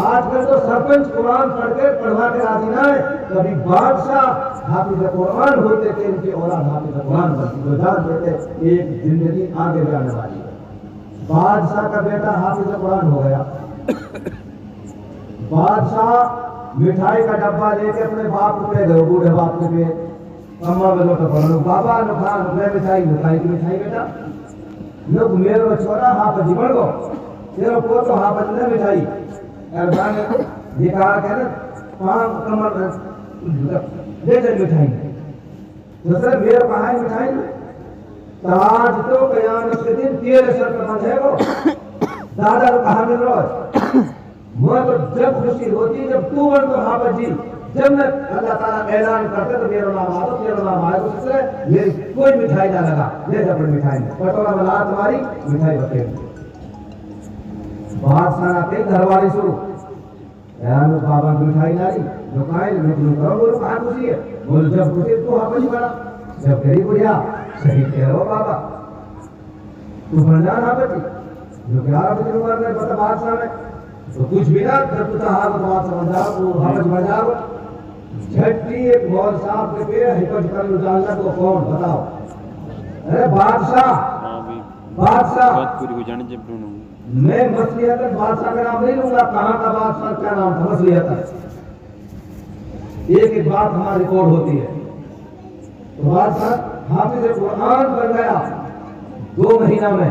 आजकल तो सरपंच कुरान पढ़ के पढ़वा के राजी ना है, कभी बादशाह हाफिज़ कुरान होते थे, इनकी औलाद हाफिज़ कुरान बनती, जो जान देते एक जिंदगी आगे जाने वाली है। बादशाह का बेटा हाफिज़ कुरान हो गया। बादशाह मिठाई का डब्बा लेके अपने बाप पे गए, बूढ़े बाप के पे अम्मा में लोटा पड़ो बाबा नो खा नो मिठाई की मिठाई बेटा नो मेरो छोरा हाँ पर जीवन को तेरो को तो हाँ पर न मिठाई अरबान ये कहा क्या ना पांच कमर दे दे मिठाई दूसरे मेरे कहा है मिठाई ताज तो कयामत के दिन तेरे सर पर बंधेगो दादा को कहा मिल रहा है मैं तो जब खुशी होती जब तू बन तो हाँ पर जी जब मैं अल्लाह ताला ऐलान करते तो मेरा नाम आ तो तेरा नाम आया तो इसलिए मेरी कोई मिठाई ना लगा ले जा अपनी मिठाई कटोरा बना तुम्हारी मिठाई बते बादशाह ना पे घरवाली शुरू यार बाबा की मिठाई लाई दुकान में करो बोलो कहाँ खुशी है बोलो जब खुशी तू हाँ पर बना जब गरीब बुढ़िया सही कह रहे हो बाबा तू बन जा हाँ पर जो 11 बजे उम्र में बता बादशाह में तो कुछ भी ना जब तू चाहा तो बात समझ जाओ वो हवज बजाओ झट्टी एक मौल साहब के पे हिपज कर उजालना तो कौन बताओ अरे बादशाह मैं मसलियत बादशाह का नाम नहीं लूंगा कहाँ का बादशाह क्या नाम था मसलियत एक बात हमारी रिकॉर्ड होती है तो बादशाह हाफिज कुरान बन गया 2 महीना में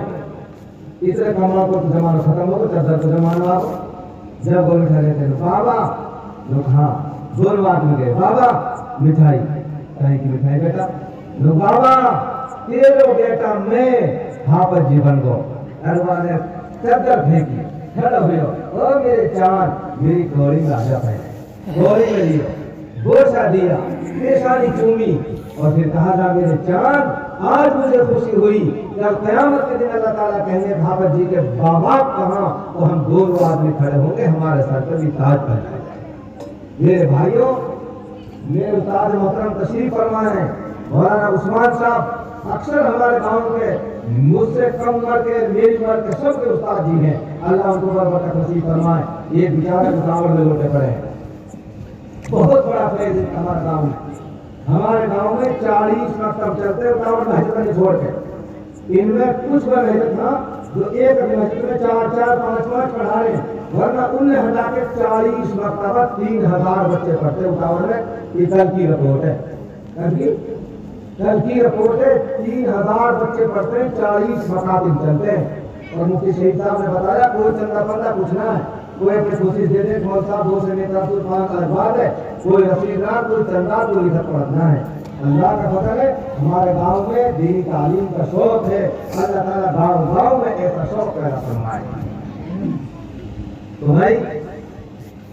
इतने कमरा को जमाना खत्म हो गया तो जमाना आ जब बोल ठहरे थे बाबा लोग हाँ दोनों बात में गए बाबा मिठाई कहीं की मिठाई बेटा लोग बाबा तेरे बेटा मैं हाफिज जीवन को अरबा ने चद्दर फेंकी खड़ा हुए ओ मेरे चांद मेरी कौड़ी में आजा है कौड़ी में लियो गोशा दिया पेशानी चूमी और फिर कहा था मेरे चांद आज मुझे खुशी हुई जब क़यामत के दिन अल्लाह ताला कहेंगे हाफिज जी के बाबा कहाँ तो हम दोनों आदमी खड़े होंगे हमारे सर पर भी ताज पहनाया जाएगा मेरे भाइयों मेरे उस्ताद मोहतरम तशरीफ फरमाए हैं मौलाना उस्मान साहब अक्सर हमारे गांव के मुझसे कम उम्र के मेरी उम्र के सबके उस्ताद जी हैं अल्लाह उनको बरकत नसीब फरमाए ये बेचारे उतावल में लौटे पड़े हैं बहुत बड़ा फैज हमारे गांव में हमारे गांव में 40 मकतब चलते उतावल महजिद छोड़ के इनमें कुछ महजिद था जो एक महजिद में 4-4 5-5 पढ़ा रहे वरना उन्हें हटा के 40 मकतबा 3000 बच्चे पढ़ते उतावल में ये कल की रिपोर्ट है कल की रिपोर्ट है 3000 बच्चे पढ़ते हैं 40 मकातिब चलते हैं और मुफ्ती शहीद साहब ने बताया कोई चंदा पल्ला पूछना है कोई अपनी कोशिश दे दे कौन सा 2 से नेता तो 5 बात है कोई रसीद ना कोई चंदा कोई लिखत पढ़ना है अल्लाह का फजल है हमारे गांव में दीनी तालीम का शौक है अल्लाह ताला गांव में ऐसा शौक पैदा फरमाए तो भाई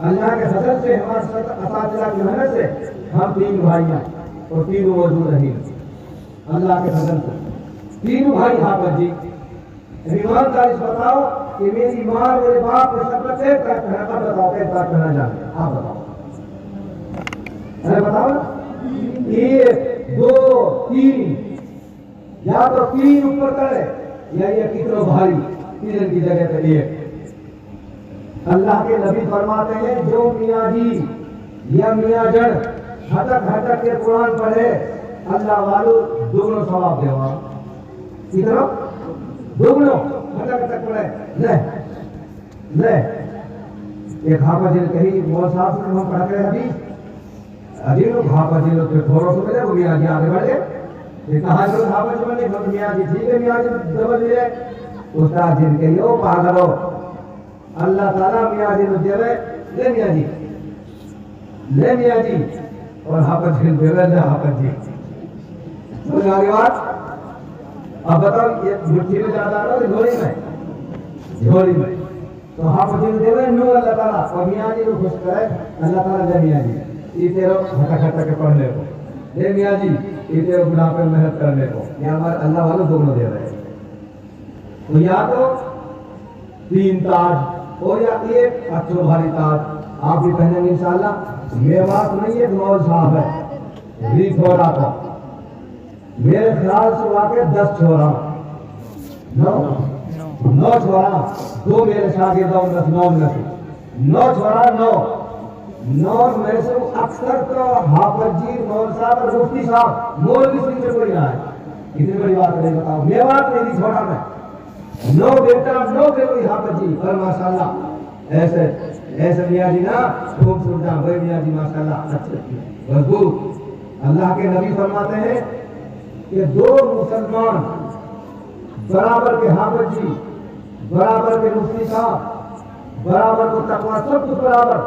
अल्लाह के फजल से हमारे असातिज़ा की मेहनत से हम 3 भाई हैं और 3 मौजूद रही अल्लाह के फजल से 3 भाई हाफिज जी ईमानदारी से बताओ कि मेरी माँ मेरे बाप ने सब से बताओ कैसा कहना जाने आप बताओ अरे बताओ 1 2 3 या तो 3 ऊपर करे या ये कितने भारी 3 की जगह पे 1 अल्लाह के नबी फरमाते हैं जो मियाँ जी या मियाँ जन हटक के कुरान पढ़े अल्लाह वालों दोनों सवाब देवा कितना दोनों हटक पढ़े ले एक हाफिज जी कही मौल साहब से हम पढ़ते हैं अभी लोग हाफिज जी लोग थोड़ा सा मिले वो मियाँ जी आगे बढ़े ये कहा जो हाफिज बने तो मियाँ जी ठीक है मियाँ जी डबल मिले उस्ताद जी कही ओ पागल हो अल्लाह ताला मियाँ जी ने देवे ले मियाँ जी और हाफिज जी देवे ले हाफिज जी तो आगे बात अब बताओ ये मुट्ठी में ज्यादा आ रहा है झोली में तो हाफिज जी देवे नो अल्लाह ताला और मियाँ जी को खुश करे अल्लाह ताला ले मियाँ जी ये तेरो हटा के पढ़ने को ले मियाँ जी ये तेरो बुढ़ापे में मेहनत करने को ये हमारे अल्लाह वालों दोनों दे रहे हैं तो या तो 3 ताज और या एक अच्छो भारी ताज आप भी पहनेंगे इंशाल्लाह ये बात नहीं है मौल साहब है रीत हो रहा था मेरे ख्याल से वाकई 10 छोरा 9 छोरा 2 मेरे शागिर्द और 9 छोरा 9 में से अक्सर तो हाफिज जी मौल साहब और मुफ्ती साहब मौलवी सिंह से कोई ना है इतनी बड़ी बात नहीं बताओ मेवात मेरी छोड़ा में 9 बेटा 9 के कोई हाफिज जी पर माशाल्लाह ऐसे ایسے میاں جی نا خوب سنتا بھائی میاں جی ماشاءاللہ اچھے مضبوط۔ اللہ کے نبی فرماتے ہیں کہ دو مسلمان برابر کے حافظ جی، برابر کے مفتی صاحب، برابر کو تقویٰ، سب کچھ برابر،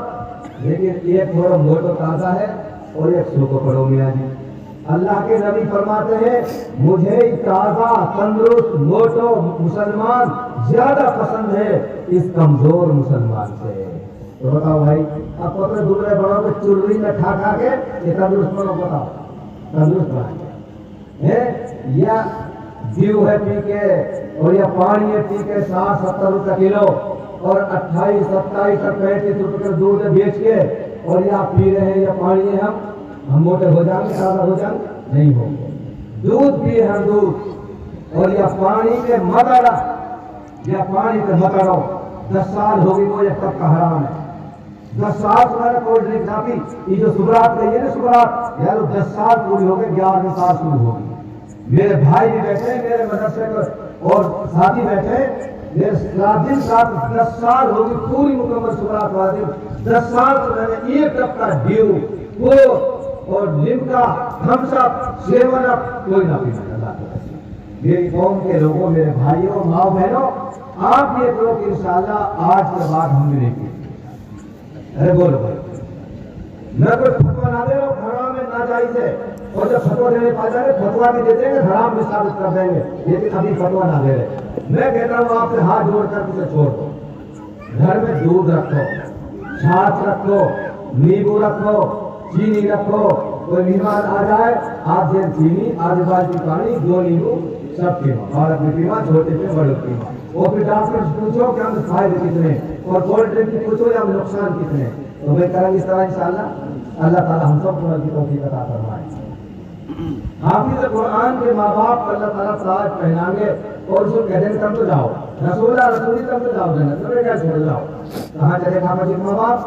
لیکن ایک تھوڑا موٹو تازہ ہے اور ایک سو کو پڑھو میاں جی۔ اللہ کے نبی فرماتے ہیں مجھے تازہ تندرست موٹو مسلمان زیادہ پسند ہے اس کمزور مسلمان سے۔ تو بتاؤ بھائی، اب پتہ دوسرے بڑوں کے چرری میں کھا کھا کے یہ تندرست بنو، بتاؤ تندرست بنائیں یا دیو ہے پی کے اور یا پانی ہے پی کے 60-70 روپے کلو اور 28-27 اور 35 روپے کا دودھ بیچ کے اور یا پی رہے ہیں یا پانی ہے ہم موٹے ہو جائیں گے، تازہ ہو جائیں گے؟ نہیں ہوں گے۔ دودھ پیے ہم دودھ اور یا پانی کے مطلع یا پانی کے مطلع 10 سال ہوگی وہ یہ تب کا حرام ہے۔ 10 سال تمہارا کوئی ڈرنک نہ پی، یہ جو سبرات کہیے نا سبرات یار 10 سال پوری ہو گئے، 11ویں سال شروع ہوگی۔ میرے بھائی بھی بیٹھے ہیں میرے مدرسے پر اور ساتھی بیٹھے ہیں، میرے دن ساتھ 10 سال ہوگی پوری مکمل سبرات والی 10 سال سے میں نے ایک ٹپ کا ڈیو وہ اور لمکا تھمس اپ 7 اپ کوئی نہ پینا۔ اللہ تعالیٰ میری قوم کے لوگوں، میرے بھائیوں، ماں بہنوں، آپ یہ کرو کہ انشاءاللہ آج کے بعد ہم بھی نہیں پیتے۔ ارے بولو بھائی، میں کوئی فتویٰ نہ دے رہا ہوں، حرام ہے ناجائز ہے، اور جب فتویٰ دینے پا جائیں گے فتویٰ بھی دے دیں گے، حرام بھی ثابت کر دیں گے، لیکن ابھی فتویٰ نہ دے رہے۔ میں کہتا ہوں آپ سے ہاتھ جوڑ کر اسے چھوڑ دو، گھر میں دودھ رکھو، چھاچھ رکھو، نیبو رکھو، چینی رکھو، کوئی مہمان آ جائے آدھ دیر چینی، آدھ بالٹی پانی، 2 نیبو، سب پیو، اور اپنی پیوا چھوٹے سے بڑے پیوا، اور پھر ڈاکٹر سے پوچھو کہ ہم فائدے کتنے، اور کولڈ ڈرنک کی پوچھو یا نقصان کتنے، تو میں کریں اس طرح انشاءاللہ اللہ تعالیٰ ہم سب کو کی توفیق عطا فرمائے۔ حافظ قرآن کے ماں باپ کو اللہ تعالیٰ تاج پہنائیں گے اور اس کو کہہ دیں گے تم تو جاؤ، رسولی تم تو جاؤ جنت میں، کیا چھوڑ جاؤ، کہاں چلے حافظ کے ماں باپ؟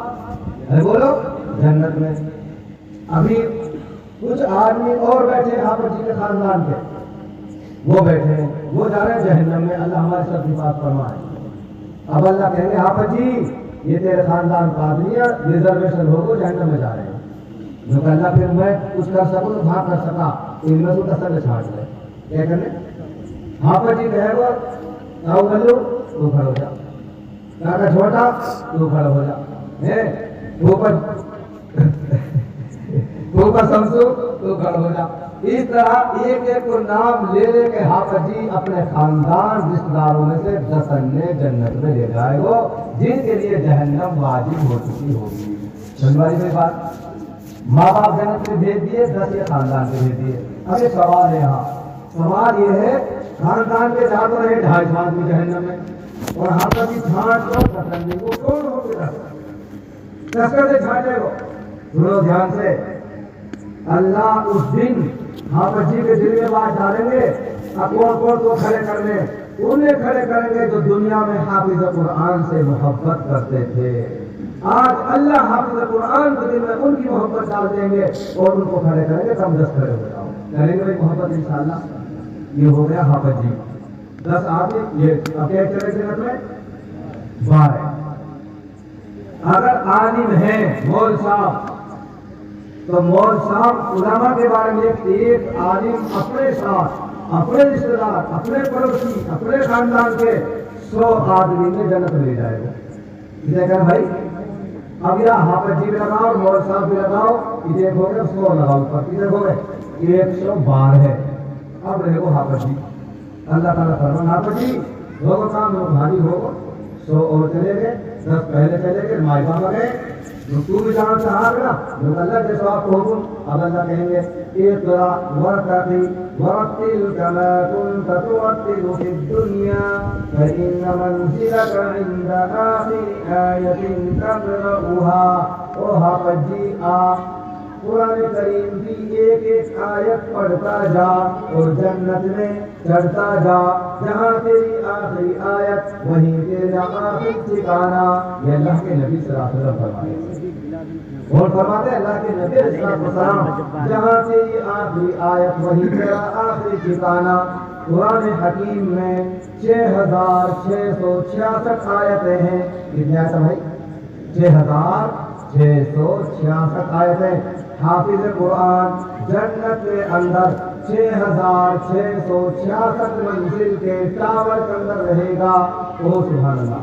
ارے بولو جنت میں۔ ابھی کچھ آدمی اور بیٹھے ہیں حافظ جی کے خاندان کے، وہ بیٹھے ہیں، وہ جا رہے ہیں جہنم میں، اللہ ہمارے سب حفاظت فرمائے۔ اب اللہ کہیں گے حافظ جی یہ تیرے خاندان کا آدمی ہے، ریزرویشن ہوگا، جہنم میں جا رہے ہیں۔ جو کہ اللہ پھر میں کچھ کر سکوں تو کہاں کر سکا، ان میں سے تسل چھاڑ دے، کیا کرنے؟ حافظ جی کہے گا تاؤ بلو تو کھڑا ہو جا، کاکا چھوٹا تو کھڑا ہو جا، پھوپا سمسو تو کھڑا ہو جا۔ اس طرح ایک ایک کو نام لے لے کے حافظ جی اپنے خاندان رشتہ داروں میں سے 10 نے جنت میں لے جائے گا جن کے لیے جہنم واجب ہو چکی ہوگی۔ سنوائی میں بات، ماں باپ جنت میں بھیج دیے، 10 یہ خاندان کے بھیج دیے۔ اب ایک سوال ہے یہاں، سوال یہ ہے خاندان کے جا تو رہے 250 آدمی جہنم میں، اور حافظ جی چھانٹ کو پسند کو کون ہو کے کثرت سے چھانٹے گا۔ سنو دھیان سے، اللہ اس دن حافظ جی کے دل میں بات ڈالیں گے، کون کون کو کھڑے کرنے، انہیں کھڑے کریں گے جو دنیا میں حافظ قرآن سے محبت کرتے تھے۔ آج اللہ حافظ قرآن کے دل میں ان کی محبت ڈال دیں گے اور ان کو کھڑے کریں گے، تم 10 کھڑے ہو جاؤ، کریں گے محبت انشاءاللہ۔ یہ ہو گیا حافظ جی 10 آدمی، یہ اب کیا چلے جنت میں 12۔ اگر عالم ہیں مول صاحب تو مول صاحب علماء کے بارے میں ایک عالم اپنے ساتھ، اپنے رشتے دار، اپنے پڑوسی، اپنے خاندان کے 100 آدمی میں جنت لے جائے گا۔ یہ کہ بھائی اب یہ حافظ جی بھی لگاؤ، مول صاحب بھی لگاؤ، ادھر ہو گئے 100 لگاؤ، پر ادھر ہو گئے 112 ہے۔ اب رہے گا حافظ جی، اللہ تعالیٰ فرمان حافظ جی ہوگا کام بھاری ہوگا، 100 اور چلے گئے، 10 پہلے چلے گئے، مائبا گئے، تو بھی جان چاہا گا جو اللہ کے سواب کو حکم۔ اب اللہ کہیں گے اقرا ورتقی ورتل کما كنت ترتل في الدنيا فإن منزلك عند آخر آية تقرأها۔ اور حافظ جی قرآن کریم کی ایک ایک آیت پڑھتا جا اور جنت میں چڑھتا جا، جہاں تیری آخری آیت وہیں تیرا آخری ٹھکانہ۔ یہ اللہ کے نبی صلی اللہ علیہ وسلم فرماتے، اور فرماتے اللہ کے نبی صلی اللہ علیہ وسلم جہاں تیری آخری آیت وہیں تیرا آخری ٹھکانہ۔ قرآن حکیم میں 6666 آیتیں ہیں، کتنی آیتیں بھائی؟ 6666 آیتیں. حافظ قرآن جنت کے اندر 6666 منزل کے ٹاور کے اندر رہے گا. او سبحان اللہ.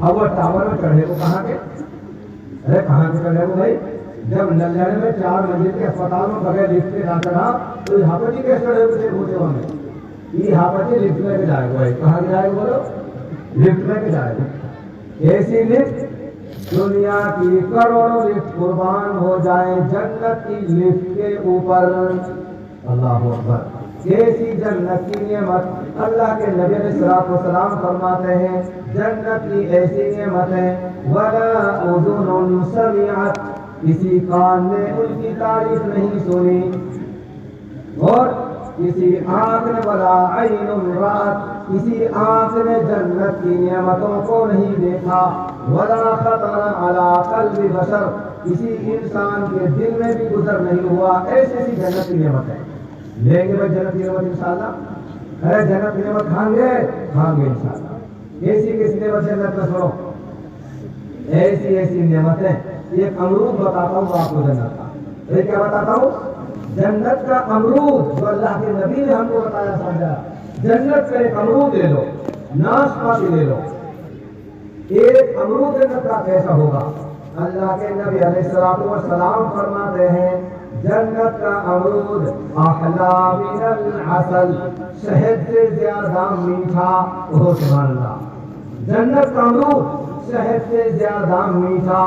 اب وہ ٹاور میں چڑھے وہ کہاں کے؟ ارے کہاں کے چڑھے وہ بھائی؟ جب نلہنے میں 4 منزل کے اسپتال میں بغیر لفٹ کے نہ چڑھا تو یہاں پر کیسے چڑھے ہوئے پوچھے ہمیں؟ یہاں پر لفٹ میں کے جائے گا بھائی. کہاں کے جائے گا بولو؟ لفٹ میں کے جائے گا. ایسی لفٹ دنیا کی کروڑوں لفٹ قربان ہو جائے جنت کی لفٹ کے اوپر. اللہ اکبر. ایسی جنت کی نعمت اللہ کے نبی علیہ الصلوۃ والسلام فرماتے ہیں جنت کی ایسی نعمتیں ولا اذن سمعت کسی کان نے ان کی تعریف نہیں سنی اور کسی آنکھ نے ولا عین رات کسی آنکھ نے جنت کی نعمتوں کو نہیں دیکھا ولا خطر علی قلب بشر کسی انسان کے دل میں بھی گزر نہیں ہوا. ایسی جنت کی نعمت ہے. لیں گے بھائی جنت کی نعمت انشاءاللہ؟ ارے جنت کی نعمت کھائیں گے انشاءاللہ. کیسی نعمت جنت میں سنو. ایسی نعمتیں. ایک امرود بتاتا ہوں آپ کو جنت کا. یہ کیا بتاتا ہوں؟ جنت کا امرود جو اللہ کے نبی نے ہم کو بتایا سمجھا. جنت کا ایک امرود لے لو, ناشپاتی لے لو. ایک امرود جنت کا کیسا ہوگا؟ اللہ کے نبی علیہ الصلوۃ والسلام فرماتے ہیں جنت کا امرود احلا من العسل شہد سے زیادہ میٹھا. سبحان اللہ. جنت کا امرود شہد سے زیادہ میٹھا.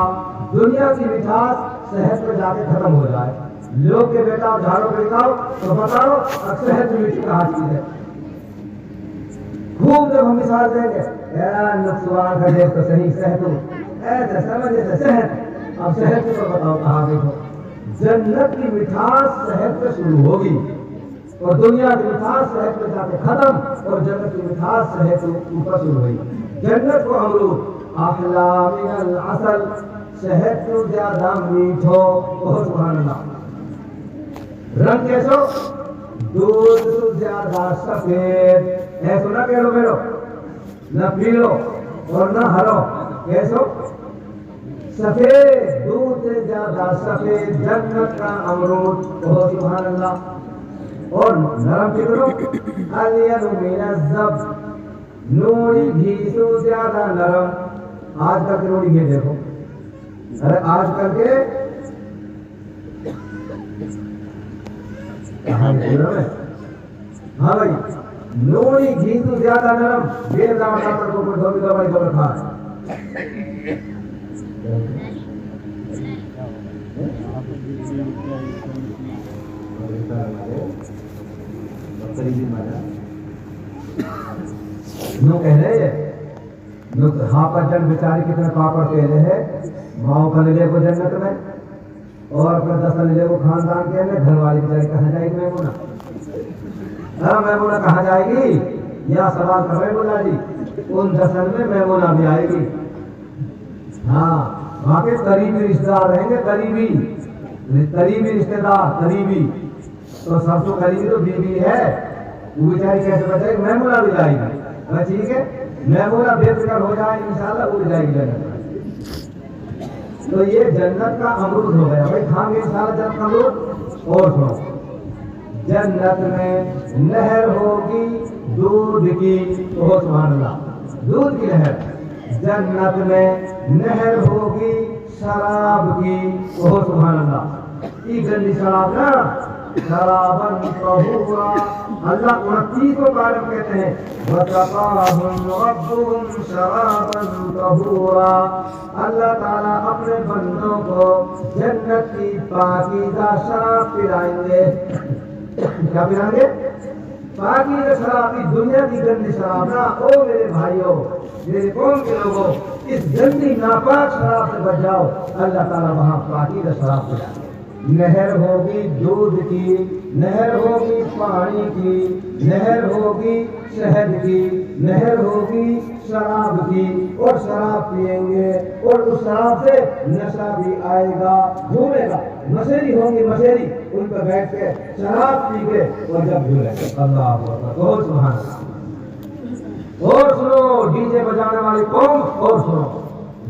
دنیا کی مٹھاس شہد پہ جا کے ختم ہو جائے. لوگ کے بیٹا جھاڑو پہ دکھاؤ تو بتاؤ شہد میٹھی کہاں چیز ہے. خوب جب ہم مثال دیں گے نقصان کا دیکھ تو صحیح شہد ایسے سمجھ جیسے شہد. اب شہد کو بتاؤ کہاں دیکھو. جنت کی مٹھاس شہد پہ شروع ہوگی اور دنیا کی مٹھاس شہد پہ جا کے ختم اور جنت کی مٹھاس شہد پہ اوپر شروع ہوئی. جنت کو امرود احلا من العسل شہد سے زیادہ میٹھو. سبحان اللہ. رنگ کیسو؟ دودھ سے زیادہ سفید. ایسو نہ کہہ لو میرو نہ پیلو اور نہ ہرو. کیسو؟ سفید. دودھ سے زیادہ سفید جنت کا امرود. سبحان اللہ. اور نرم کتنو؟ الین من الزب نوری گھی سے زیادہ نرم. آج کل کے نوری گھی دیکھو. ارے آج کل کے ہاں بھائی نوری گھی تو زیادہ نرم. دیر دام ڈاکٹر کو کوئی دھوبی دوائی کو رکھا ہے. نو کہہ رہے ہیں ہاں پر جن بیچاری کتنے پاپڑ کہنے ہیں ماؤں کا لے کو جنت میں اور اپنے 10 لے کو خاندان کے میں گھر والی بیچاری کہاں جائے گی میمونہ؟ میمونہ کہاں جائے گی؟ یا سوال کر رہے بولا جی ان 10 میں میمونہ بھی آئے گی. ہاں وہاں کے قریبی رشتے دار رہیں گے. قریبی رشتے دار قریبی تو سب سے قریبی تو بیوی ہے. وہ بیچاری کیسے بچے گی؟ میمونہ بھی جائے گی. ٹھیک ہے میمونہ بے فکر ہو جائے انشاءاللہ اڑ جائے گی جنت. تو یہ جنت کا امرود ہو گیا بھائی. کھائیں گے انشاءاللہ جنت کا امرود. اور سنو جنت میں نہر ہوگی دودھ کی. سبحان اللہ. دودھ کی نہر. جنت میں نہر ہوگی شراب کی. سبحان اللہ. یہ گندی شراب نا شرابن طہورا. اللہ 29 کو کارم کہتے ہیں وَسَقَاهُمْ رَبُّهُمْ شَرَابًا طَهُورًا. اللہ تعالیٰ اپنے بندوں کو جنت کی پاکیزہ شراب پلائیں گے. کیا پلائیں گے؟ پاکیزہ شراب. دنیا کی گندی شراب نہ. او میرے بھائیوں میرے قوم کے لوگوں اس گندی ناپاک شراب سے بچ جاؤ. اللہ تعالیٰ وہاں پاکیزہ شراب پلائیں گے. نہر ہوگی دودھ کی. نہر ہوگی پانی کی. نہر ہوگی شہد کی. نہر ہوگی شراب کی. اور شراب پیئیں گے اور اس شراب سے نشہ بھی آئے گا. جھولے گا. مشیری ہوں گی مشیری ان پہ بیٹھ کے شراب پی کے اور جب جھولے گا. اللہ اکبر. اور سبحان اللہ. اور سنو ڈی جے بجانے والی قوم. اور سنو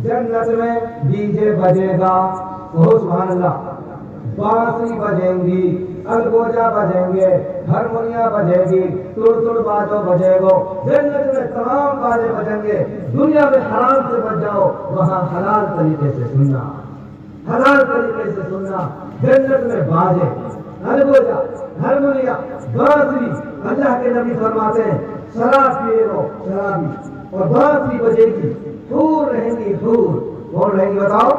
जन्नत में डीजे बजेगा, ओह सुभान अल्लाह, बांसुरी बजेंगी, अलगोजा बजेंगे, हारमोनिया बजेगी, तुड़ बाजो बजेगो। जन्नत में तमाम बाजे बजेंगे। दुनिया में हराम से बच जाओ, वहाँ हलाल तरीके से सुनना, हलाल तरीके से सुनना। जन्नत में बाजे, अलगोजा, हारमोनिया, बांसुरी। अल्लाह के नबी फरमाते हैं शराब पिएगो, शराबी, और बांसुरी बजेगी, हूर रहेंगी, हूर। कौन रहेंगी बताओ?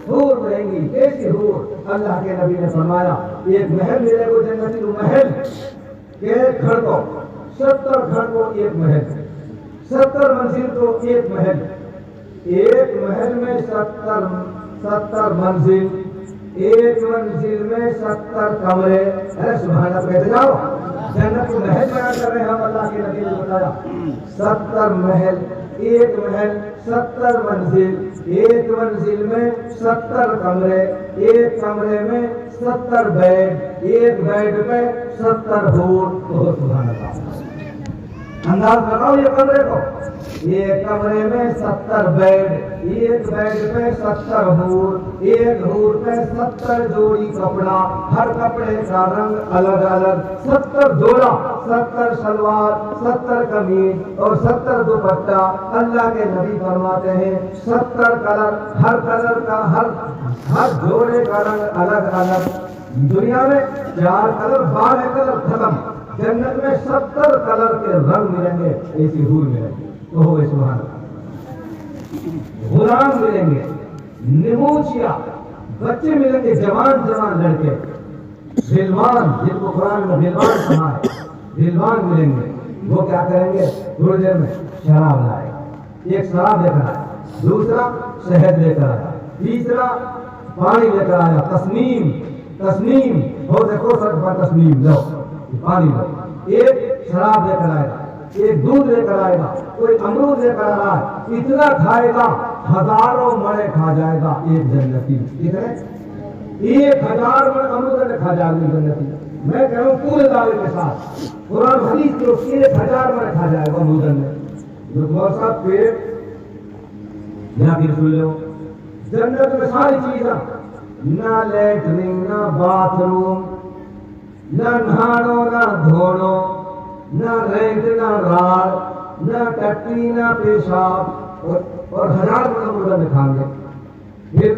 हूर रहेंगी। कैसी हूर? अल्लाह के नबी ने फरमाया एक महल मिलेगा जन्नती, महल एक घर को 70 घर को एक महल, 70 मंजिल को एक महल, एक महल में 70 मंजिल, एक मंजिल में 70 कमरे। अरे सुभान अल्लाह, कहते जाओ जन्नत को महल बयान कर रहे हैं हम। अल्लाह के नबी ने बताया 70 महल, एक महल 70 मंजिल, एक मंजिल में 70 कमरे, एक कमरे में 70 बेड, एक बेड पे 70 हूर। बहुत सुभान अल्लाह। अंदाज लगाओ ये कमरे को, एक कमरे में 70 बेड, एक बेड पे 70 हूर, एक हूर पे 70 जोड़ी कपड़ा, हर कपड़े का रंग अलग अलग, 70 जोड़ा, 70 सलवार, 70 कमीज और 70 दुपट्टा। अल्लाह के नबी फरमाते हैं 70 कलर, हर कलर का हर जोड़े का रंग अलग अलग। दुनिया में 4 कलर, 12 कलर खत्म, जन्नत में 70 कलर के रंग मिलेंगे, ऐसी हूर मिलेंगे। तो हो सुभान अल्लाह। गुलाम मिलेंगे, निमोचिया बच्चे मिलेंगे, जवान लड़के, बिलवान, जिनको कुरान में बिलवान कहा है, बिलवान मिलेंगे। वो क्या करेंगे? थोड़ी देर में शराब लाएगा, एक शराब लेकर आया, दूसरा शहद लेकर आया, तीसरा पानी लेकर आया, तस्नीम हो, देखो सब पर तस्नीम लो, पानी लो। एक शराब लेकर आएगा, एक दूध लेकर आएगा, कोई अमरूद लेकर आ रहा है, इतना खाएगा 1000 मणे खा जाएगा एक जन्नती। कितने? 1000 मण अमरूद खा जाएगा जन्नती। मैं कह रहा हूँ पूरे दावे के साथ, कुरान हदीस के 1000 मण खा जाएगा अमरूद में। जो बहुत सा पेट जाकर सुन लो, जन्नत में सारी चीजें, ना लेटरिन, ना बाथरूम, ना नहानो, ना धोनो, ना रेंट, ना रार, ना टट्टी, ना पेशाब, और 1000 मण खाएंगे। फिर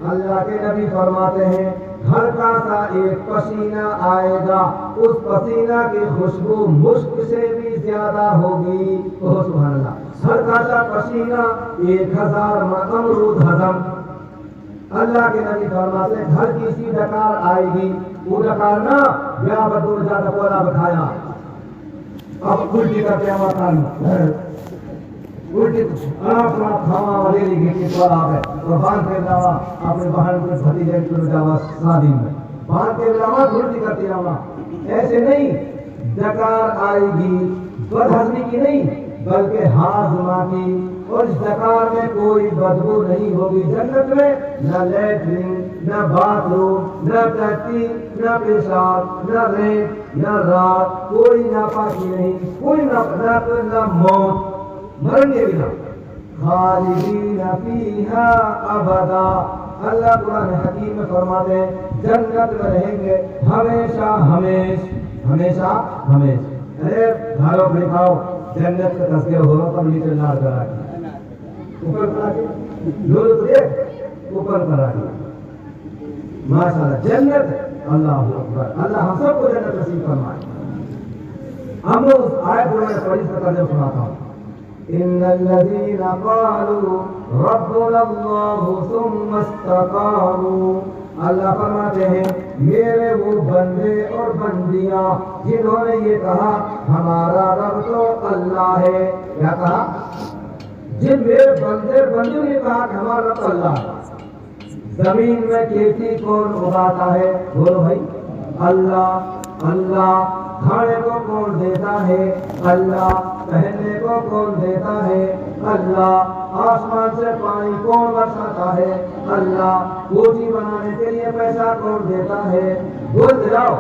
अल्लाह के नबी फरमाते हैं हल्का सा एक पसीना आएगा, उस पसीना की खुशबू मुश्क से भी ज्यादा होगी। ओह सुभान अल्लाह। हल्का सा पसीना 1000 मण अमरूद हजम। अल्लाह के नबी फरमाते हैं घर की सी डकार आएगी, वो डकार ना ब्याह बदूर ज्यादा कोला बखाया, अब उल्टी करके आवाज़ उल्टी अपना खावा वाले लिखे कोला है, और बांध के लावा अपने बहन के भतीजे को जावा शादी में बांध के लावा उल्टी करती आवा। ऐसे नहीं, डकार आएगी, बदहजमी की नहीं बल्कि हाजमा की, और इस डकार में कोई बदबू नहीं होगी। जन्नत में न लेटरिन, न बाथरूम, न टट्टी, न पेशाब, न रेत, न रात, कोई नापाकी नहीं, कोई न मौत, मरेंगे भी ना। खालिदीन फीहा अबदा। अल्लाह कुरान हकीम में फरमाते हैं जन्नत में रहेंगे हमेशा हमेशा। अरे घरों में लिखाओ जन्नत का तस्वीर हो रहा, तब नीचे लाल करा के ऊपर करा के लोग देख ऊपर करा के माशाअल्लाह जन्नत। अल्लाह अकबर। अल्लाह हम सबको जन्नत नसीब फरमाए। हम लोग आयत कुरान पढ़ी का तर्जुमा सुनाता हूँ। इन्नल्लज़ीना क़ालू रब्बुनल्लाहु सुम्मा इस्तक़ामू। अल्लाह फरमाते हैं मेरे वो बंदे और बंदियां जिन्होंने ये कहा हमारा रब तो अल्लाह है। क्या कहा? जिन मेरे बंदे बंदियों ने कहा कि हमारा रब अल्लाह है। जमीन में खेती कौन उगाता है? बोलो भाई, अल्लाह। अल्लाह खाने को कौन देता है? अल्लाह। पहनने को कौन देता है? अल्लाह। आसमान से पानी कौन बरसाता है? अल्लाह। कोठी बनाने के लिए पैसा कौन देता है? बोल जाओ,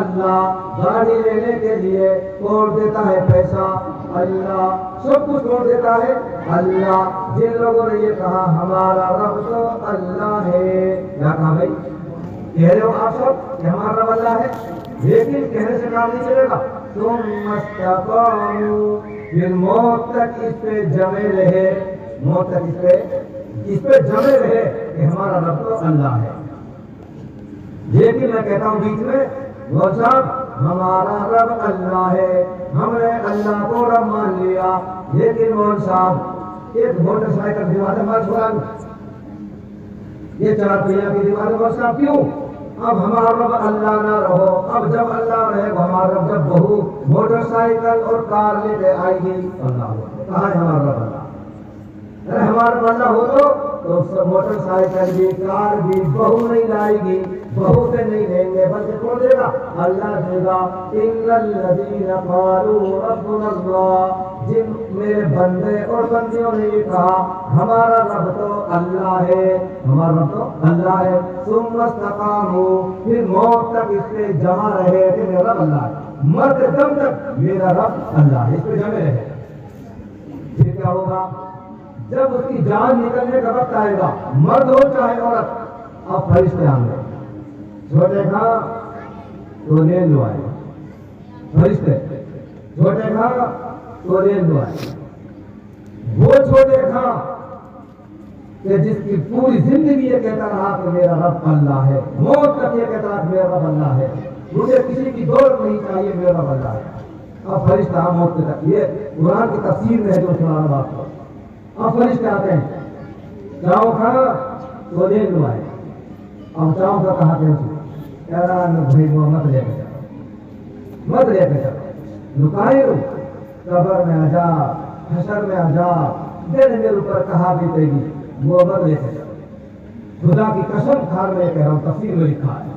अल्लाह। गाड़ी लेने के लिए कौन देता है पैसा? अल्लाह। सब कुछ छोड़ देता है अल्लाह। जिन लोगों ने ये कहा हमारा रब तो अल्लाह है, क्या कहा भाई? कह रहे हो आप सब कि हमारा रब अल्लाह है, लेकिन कहने से काम नहीं चलेगा। तुम मस्तकामू, फिर मौत तक इस पे जमे रहे, मौत तक इस पे जमे रहे कि हमारा रब तो अल्लाह है। लेकिन मैं कहता हूं बीच में, वो साहब हमारा रब अल्लाह है, हमने अल्लाह को रब मान लिया, लेकिन मौन साहब एक मोटरसाइकिल दीवार मत छोड़ा, ये चार पहिया की दीवार मत साहब क्यों? अब हमारा रब अल्लाह ना रहो, अब जब अल्लाह रहेगा हमारा रब, जब बहू मोटरसाइकिल और कार लेके आएगी अल्लाह, कहाँ है हमारा रब अल्लाह? अरे हमारा रब अल्लाह हो तो मोटरसाइकिल भी कार भी बहू नहीं लाएगी, बहू से नहीं लेंगे, बल्कि कौन देगा? अल्लाह देगा। इन्नल्लज़ीना क़ालू रब्बुना अल्लाह, जिन मेरे बंदे और बंदियों ने ये कहा हमारा रब तो अल्लाह है, हमारा रब तो अल्लाह है, सुम्मा इस्तक़ामू, फिर मौत तक इस पे जमा रहे कि मेरा रब अल्लाह है, मरते दम तक मेरा रब अल्लाह है, इस पे जमे रहे। फिर क्या होगा? जब उसकी जान निकलने का वक्त आएगा, मर्द हो चाहे औरत, अब फरिश्ते आएंगे, छोटे खा तो ले लो आए, फरिश्ते छोटे खा तो ले लो आए। वो छोटे खा कि जिसकी पूरी जिंदगी ये कहता रहा कि मेरा रब अल्लाह है, मौत तक ये कहता रहा कि मेरा रब अल्लाह है, मुझे किसी की दौलत नहीं चाहिए, मेरा रब अल्लाह है। अब फरिश्ता मौत तक, ये कुरान की तफसीर में है जो सुना रहा बात को। अब फरिश्ते आते हैं, चाव खा तो ले लो आए। अब चाव का कहा कि कह रहा भाई वो मत लेकर चलो, मत लेकर चलो, लुकाए रो, कब्र में आजा, हशर में आजा, दिन मेरे ऊपर कहा बीतेगी, वो मत लेकर चलो। खुदा की कसम खा मैं कह रहा हूँ, तफसीर में लिखा है,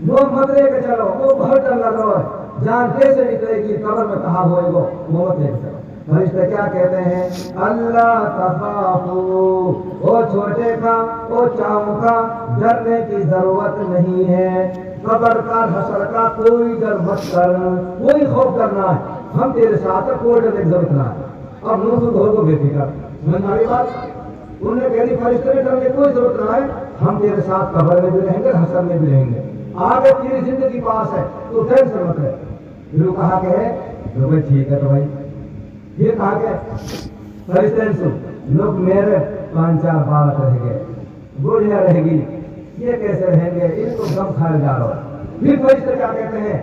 वो मत लेकर चलो, वो बहुत डर लग रहा है, जान कैसे निकलेगी, कब्र में कहा होएगा, वो मत लेकर चलो। फरिश्ते क्या कहते हैं? अल्लाह तखाफू, ओ छोटे का, ओ चाऊ का, डरने की जरूरत नहीं है, कब्र का हशर का कोई डर मत कर, कोई खौफ करना है, हम तेरे साथ है, कोई डरने की जरूरत ना है। अब नूसुद हो तो बेफिक्र, समझ आई बात? उन्होंने कह दी फरिश्ते ने डरने की कोई जरूरत ना है, हम तेरे साथ कब्र में भी रहेंगे, हशर में भी रहेंगे, आगे तेरी जिंदगी पास है, तो टेंशन मत है। फिर कहा के है, तो भाई ठीक है, तो भाई ये कहा गया फरिश्ते सुन, लोग मेरे 5-4 बालक रह गए, बुढ़िया रहेगी, ये कैसे रहेंगे, इनको गम खाए जा रहा हो। फिर फरिश्ते क्या कहते हैं?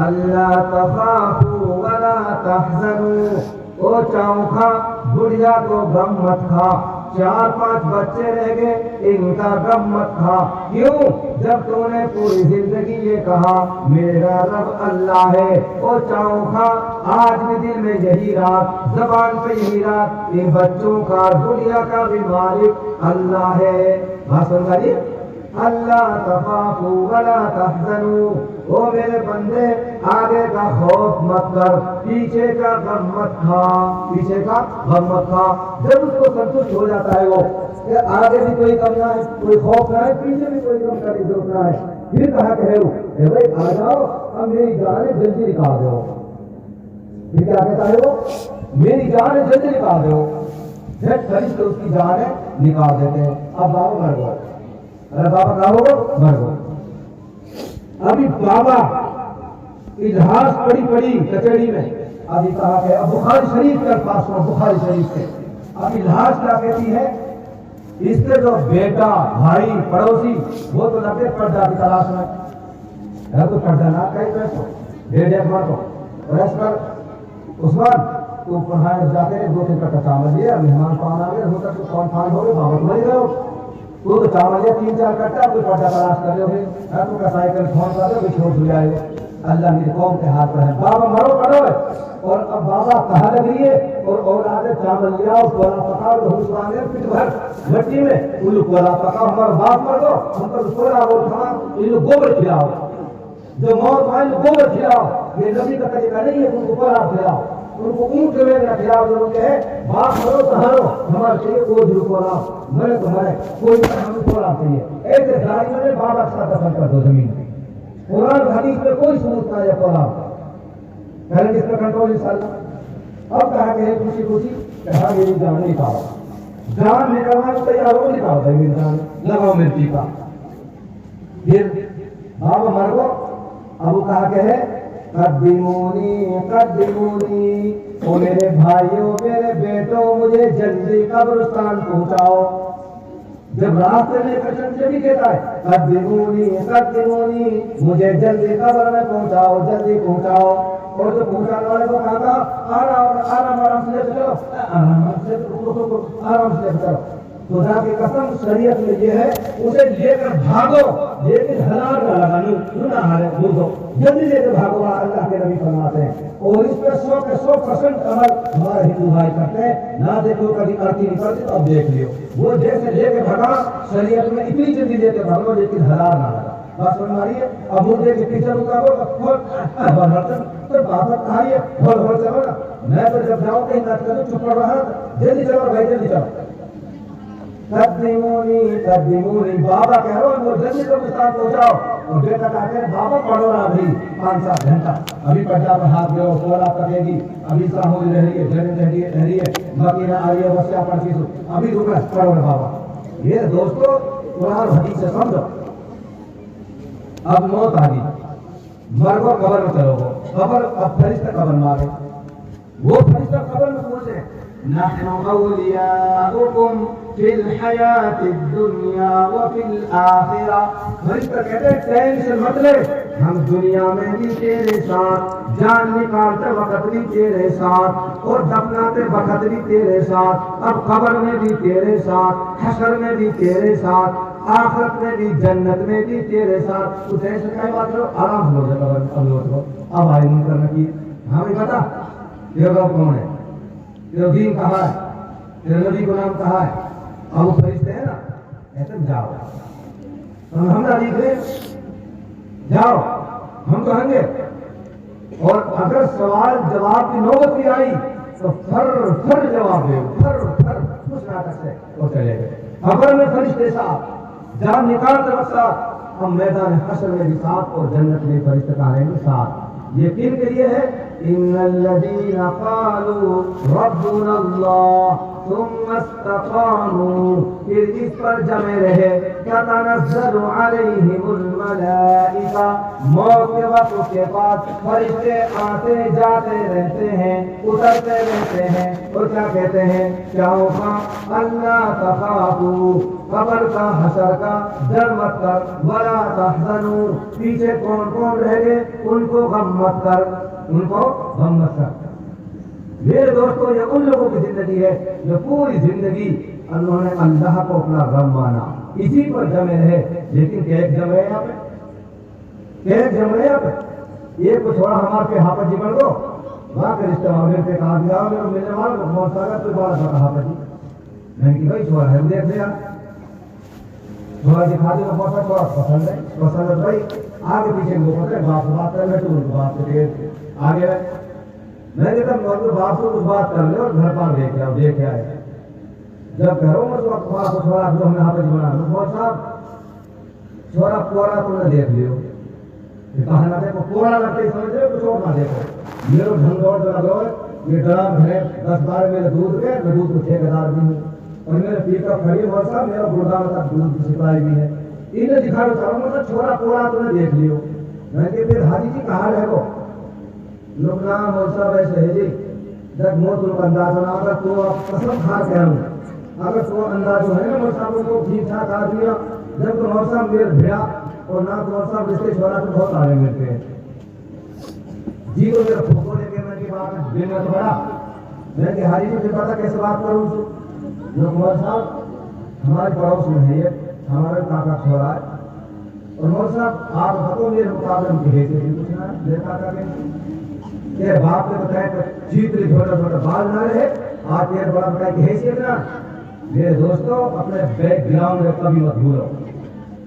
अल्लाह तखाफू वला तहज़नू, ओ चाऊखा बुढ़िया को गम मत खा, 4-5 बच्चे रह गए, इनका गम मत खा। क्यों? जब तूने पूरी जिंदगी ये कहा मेरा रब अल्लाह है, ओ चाऊखा आज भी दिल में यही रात, जबान पे यही रात, इन बच्चों का दुनिया का भी मालिक अल्लाह है। भाषण गाली अल्लाह तखाफू वला तहज़नू, ओ मेरे बंदे आगे का खौफ मत कर, पीछे का गम मत खा, पीछे का गम मत खा। जब उसको संतुष्ट हो जाता है वो कि आगे भी कोई गम ना है, कोई खौफ ना है, पीछे भी कोई गम का जरूरत ना है, फिर कहा कहे भाई आ जाओ, अब मेरी जान जल्दी निकाल दो। फिर क्या कहता है वो? मेरी जान जल्दी निकाल दो। झट खरीद तो उसकी जान निकाल देते हैं। अब बाबा मर गो, अरे बाबा क्या होगा? मर गो। अभी बाबा इजहाज पड़ी कचहरी में, अभी कहा है, अब बुखारी शरीफ का पास हो, बुखारी शरीफ से अभी इजहाज क्या कहती है? इसके जो बेटा भाई पड़ोसी वो तो लगे पर्दा की तलाश में है, तो पर्दा ना कहीं पैसो 1.5 मार को उस्मान तो पढ़ाए जाते 2-3 कट्टा चावल लिया, मेहमान पान आ गए, हो तक कौन फान हो गए, बाबा मर गए, तो चावल लिया 3-4 कट्टा, कोई पर्दा तलाश कर रहे हो, तो का साइकिल फोन कर दो, छोड़ हो जाएगा। अल्लाह मेरी कौम के हाथ पर है, बाबा मरो पड़ो है। और अब बाबा कहा लग रही है, और औलादे चावल लिया, कोला पका दो, हुस्वाने पिट भर मिट्टी में, उल्लू कोला पका, हमारा बाप मर दो, हम तो कोला वो खा, इल्लू गोबर खिलाओ, जो मौत भाई गोबर खिलाओ, ये नबी का तरीका नहीं है, उनको कोला खिलाओ, उनको ऊँट में न खिलाओ, जो कहे बाप मरो सहारो, हमारे चाहिए कोई कोला, मरे तो मरे, कोई हमें कोला चाहिए, ऐसे जारी में बाबा का दफन कर दो जमीन पे। कुरान हदीस में कोई सबूत ना है कोला, पहले किस पर कंट्रोल इंशाल्लाह। اب کہا کہ خوشی خوشی کہا میری جان نکالو، جان نکالنا تو تیار ہو، نکال دے میری جان، لگاؤ مرچی کا. پھر بابا مر گو. ابو کہا کہ ہے قدمونی قدمونی، او میرے بھائیوں میرے بیٹوں مجھے جلدی قبرستان پہنچاؤ. جب راستے میں کچن سے بھی کہتا ہے قدمونی قدمونی، مجھے جلدی قبر میں پہنچاؤ، جلدی پہنچاؤ. اور جو پہنچانے والے کو کہا تھا آرام سے لے کے چلو، آرام سے چلو. خدا کی قسم شریعت میں یہ ہے اسے لے کر بھاگو، لیکن حلال نہ لگانی، نہ ہارے بولو جلدی لے کر بھاگو. اللہ کے نبی فرماتے ہیں اور اس پہ 100% عمل ہمارے ہندو بھائی کرتے ہیں. نہ دیکھو کبھی کرتی نہیں کرتی تو اب دیکھ لیو. وہ جیسے لے کے بھگا شریعت میں اتنی جلدی لے کے بھاگو لیکن حلال نہ لگا. بات سمجھ آ رہی ہے؟ اب مردے کے پیچھے رکا ہو تو بات آ رہی ہے، ہول چلو نا. میں تو جب جاؤں کہیں ناچ کروں چپ پڑ رہا، جلدی چلو بھائی جلدی چلو. قدمونی قدمونی، بابا کہہ رہا ہوں وہ جلدی قبرستان پہنچاؤ. اور بیٹا کہتے ہیں بابا پڑھو نا ابھی 5-7 گھنٹہ، ابھی پنجاب میں ہاتھ دو کولا پکے گی، ابھی ساہوی رہ رہی ہے، جنت رہ رہی ہے، مکینہ آ رہی ہے، وسیع پڑھ کی ابھی رکنا، پڑھو نا بابا. یہ دوستو قرآن حدیث سے سمجھو. اب موت آ گئی، مر کو قبر میں چلو گو. قبر اب فرشتہ قبر مارے، وہ فرشتہ قبر میں پہنچے. نحن اولیاؤکم فی الحیات الدنیا وفی الآخرہ. فرشتہ کہتے ہیں ٹینشن مت لے، ہم دنیا میں بھی تیرے ساتھ، جان نکالتے وقت بھی تیرے ساتھ، اور دفناتے وقت بھی تیرے ساتھ، اب قبر میں بھی تیرے ساتھ، حشر میں بھی تیرے ساتھ، آخرت میں بھی، جنت میں بھی تیرے ساتھ. تو ٹینشن کا بات کرو، آرام سے ہو جائے قبر. اب لوٹ کو اب آئے نہیں کرنا کی ہمیں پتا یہ لوگ کون ہے، تیرا دین کہاں ہے، تیرے نبی کو نام کہاں ہے. اب وہ فرشتے ہیں نا ایسے جاؤ ہم نہ دیکھ رہے، جاؤ ہم کہیں گے. اور اگر سوال جواب کی نوبت بھی آئی تو پھر جواب دے، پھر کچھ ناٹک سے وہ چلے گئے. خبر میں فرشتے ساتھ، جان نکالتے وقت ساتھ، ہم میدان حشر میں بھی ساتھ، اور جنت میں فرشتے کہاں بھی ساتھ. یہ کن کے لیے ہے؟ ان الذين قالوا ربنا اللہ ثم استقاموا، پھر اس پر جمے رہے. تتنزل علیہم الملائکہ، موت کے وقت کے بعد فرشتے آتے جاتے رہتے ہیں، اترتے رہتے ہیں، اور کیا کہتے ہیں؟ کیا ہوگا؟ اللہ تخافوا، قبر کا حشر کا ڈر مت کر، ولا تحزنوا، پیچھے کون کون رہ گئے ان کو غم مت کر، ان کو غم مت کر. میرے دوستوں یہ ان لوگوں کی زندگی ہے جو پوری زندگی انہوں نے اللہ کو اپنا رب مانا، اسی پر جمے رہے. لیکن ایک جم رہے یہاں پہ، ایک جم رہے یہاں پہ. ایک کو چھوڑا ہمارے پہ ہاپا جی بڑھ دو، وہاں کے رشتے والے پہ کہا دیا میرے مال کو بہت سارا کوئی بڑا تھا ہاپا جی. میں نے کہ بھائی چھوڑا ہے دیکھ لیا، چھوڑا دکھا دیا بہت سا چھوڑا پسند ہے، پسند ہے بھائی. آگے پیچھے وہ پتہ ہے باپ سے بات کر لے تو ان کو بات کر آگے میں کہتا ہوں باپ سے کچھ بات کر لے اور گھر پر دیکھ آؤ، دیکھ آئے. جب گھروں میں تو باپ کو چھوڑا جو ہم نے حافظ بنا بہت صاحب چھوڑا پورا تم نے دیکھ لیو، کہا نہ دیکھو پورا لگتے ہی سمجھ رہے کچھ اور نہ دیکھو. میرے ڈھنگور جو لگا یہ ڈرام ہے 10-12 میرے دودھ کے، میں دودھ کو ٹھیکیدار بھی ہوں، اور میرے پیر کا کھڑی ہوا صاحب میرا گردان تک دودھ کی سپلائی بھی ہے. انہیں دکھا دو چاہوں گا چھوڑا پورا تم نے دیکھ لیو. میں کہ پھر حاجی جی کہاں رہ گو نام اور سب ایسے ہے جی. جب موت ان کا اندازہ نہ ہوگا تو آپ قسم کھا کے ہوں اگر تو انداز جو ہے نا مول صاحب کو ٹھیک ٹھاک آ دیا. جب تو مول صاحب میرے بھیا اور نہ تو مول صاحب رشتے چھوڑا تو بہت آگے ملتے ہیں جی. تو میرا پھوپھو لے کے میں کی بات دن میں تو بڑا میں کہ حاجی جی پھر پتا کیسے بات کروں جو مول صاحب ہمارے پڑوس میں ہے، یہ ہمارے کاکا چھوڑا ہے. اور مول صاحب آپ بتاؤ میرے مقابلے میں کہے سے پوچھنا ہے میرے کاکا کے یہ باپ نے بتایا کہ چیتری چھوٹا چھوٹا بال نہ رہے آپ یہ بڑا بڑا کی حیثیت نہ. میرے دوستوں اپنے بیک گراؤنڈ میں کبھی مت بھولو.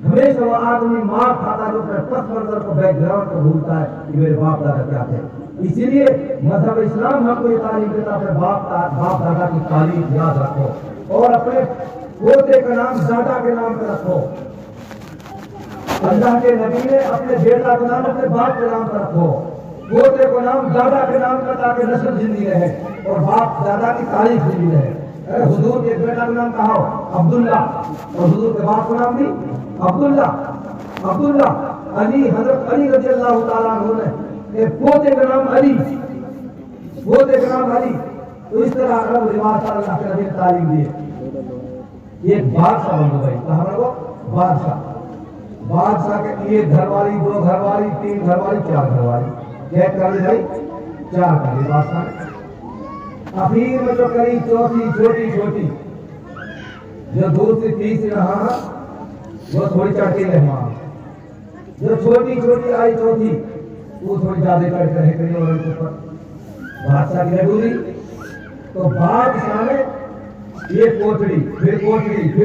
ہمیشہ وہ آدمی مار کھاتا جو اپنے پس منظر کو بیک گراؤنڈ کو بھولتا ہے کہ میرے باپ دادا کیا تھے. اسی لیے مذہب اسلام ہم کو یہ تعلیم دیتا ہے اپنے باپ دادا کی تعلیم یاد رکھو اور اپنے پوتے کا نام دادا کے نام پہ رکھو. اللہ کے نبی نے اپنے بیٹا کا نام اپنے باپ کے نام پر رکھو. پوتے کو نام دادا کے نام کا تاکہ نسل زندگی رہے اور باپ دادا کی تاریخ زندگی رہے. ارے حضور کے بیٹا کا نام کہا ہو عبداللہ, اور حضور کے باپ کا نام بھی عبداللہ. علی, حضرت علی رضی اللہ تعالیٰ عنہ نے پوتے کا نام علی, تو اس طرح عرب رواج اللہ کے نبی نے تعلیم دی. ایک بادشاہ بنو بھائی, کہاں بنو؟ بادشاہ کے ایک گھر والی, 2 گھر والی, 3 گھر والی, 4 گھر والی. کیا کر لی بھائی؟ 4 کر لی بادشاہ نے. اخیر میں جو کری چوٹی چھوٹی, جو دوسری تیسری رہا وہ تھوڑی چڑھتی رہا, جو چھوٹی آئی چوتھی وہ تھوڑی زیادہ چڑھ کر کری اور ان کے اوپر بادشاہ کی ڈوری. تو بادشاہ نے ایک کوٹڑی, پھر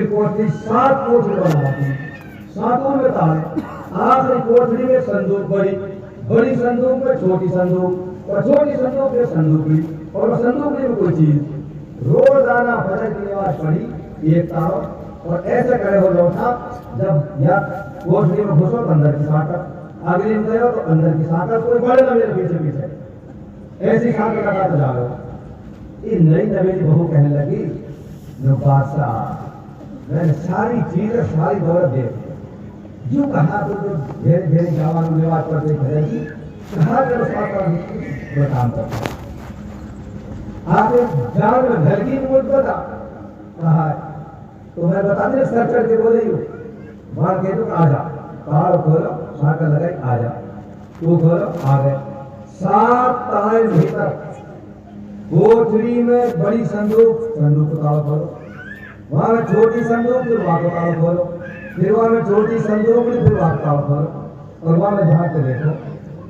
کوٹڑی 7 کوٹڑی بنا دی, 7 میں تالے. آخری کوٹڑی میں صندوق, بڑی صندوق میں چھوٹی صندوق, اور چھوٹی صندوق میں صندوقی, اور صندوق میں کوئی چیز. روزانہ فجر کی نماز پڑھی ایک طرف, اور ایسے کھڑے ہو جاؤ تھا جب یا کوٹڑی میں گھسو تو اندر کی ساکت, اگلی میں گئے تو اندر کی ساکت, کوئی بڑے نہ میرے پیچھے ایسی ساکت لگا تو جا رہے ہو. یہ نئی نویلی بہو کہنے لگی, جو بادشاہ میں نے ساری چیزیں ساری دولت دے جو کہا تو جو دھیرے جوان نماز پڑھتے کھڑے گی, کہا کہ اس کا کام کرتا آگے جان میں گھر کی مجھ بتا کہا تو میں بتا دیں سر چڑھ کے بولے ہوں وہاں کہہ دوں آ جا, پہاڑ کھولو, ساکت لگائی, آ جا, تو کھولو, آ گئے. 7 تائیں بھیتر کوٹڑی میں بڑی صندوق کو تالا کھولو, وہاں میں چھوٹی صندوق, پھر وہاں کو تالا کھولو, پھر وہاں میں چھوٹی صندوق, پھر وہاں کو تالا کھولو, اور وہاں میں جھانک کے دیکھو,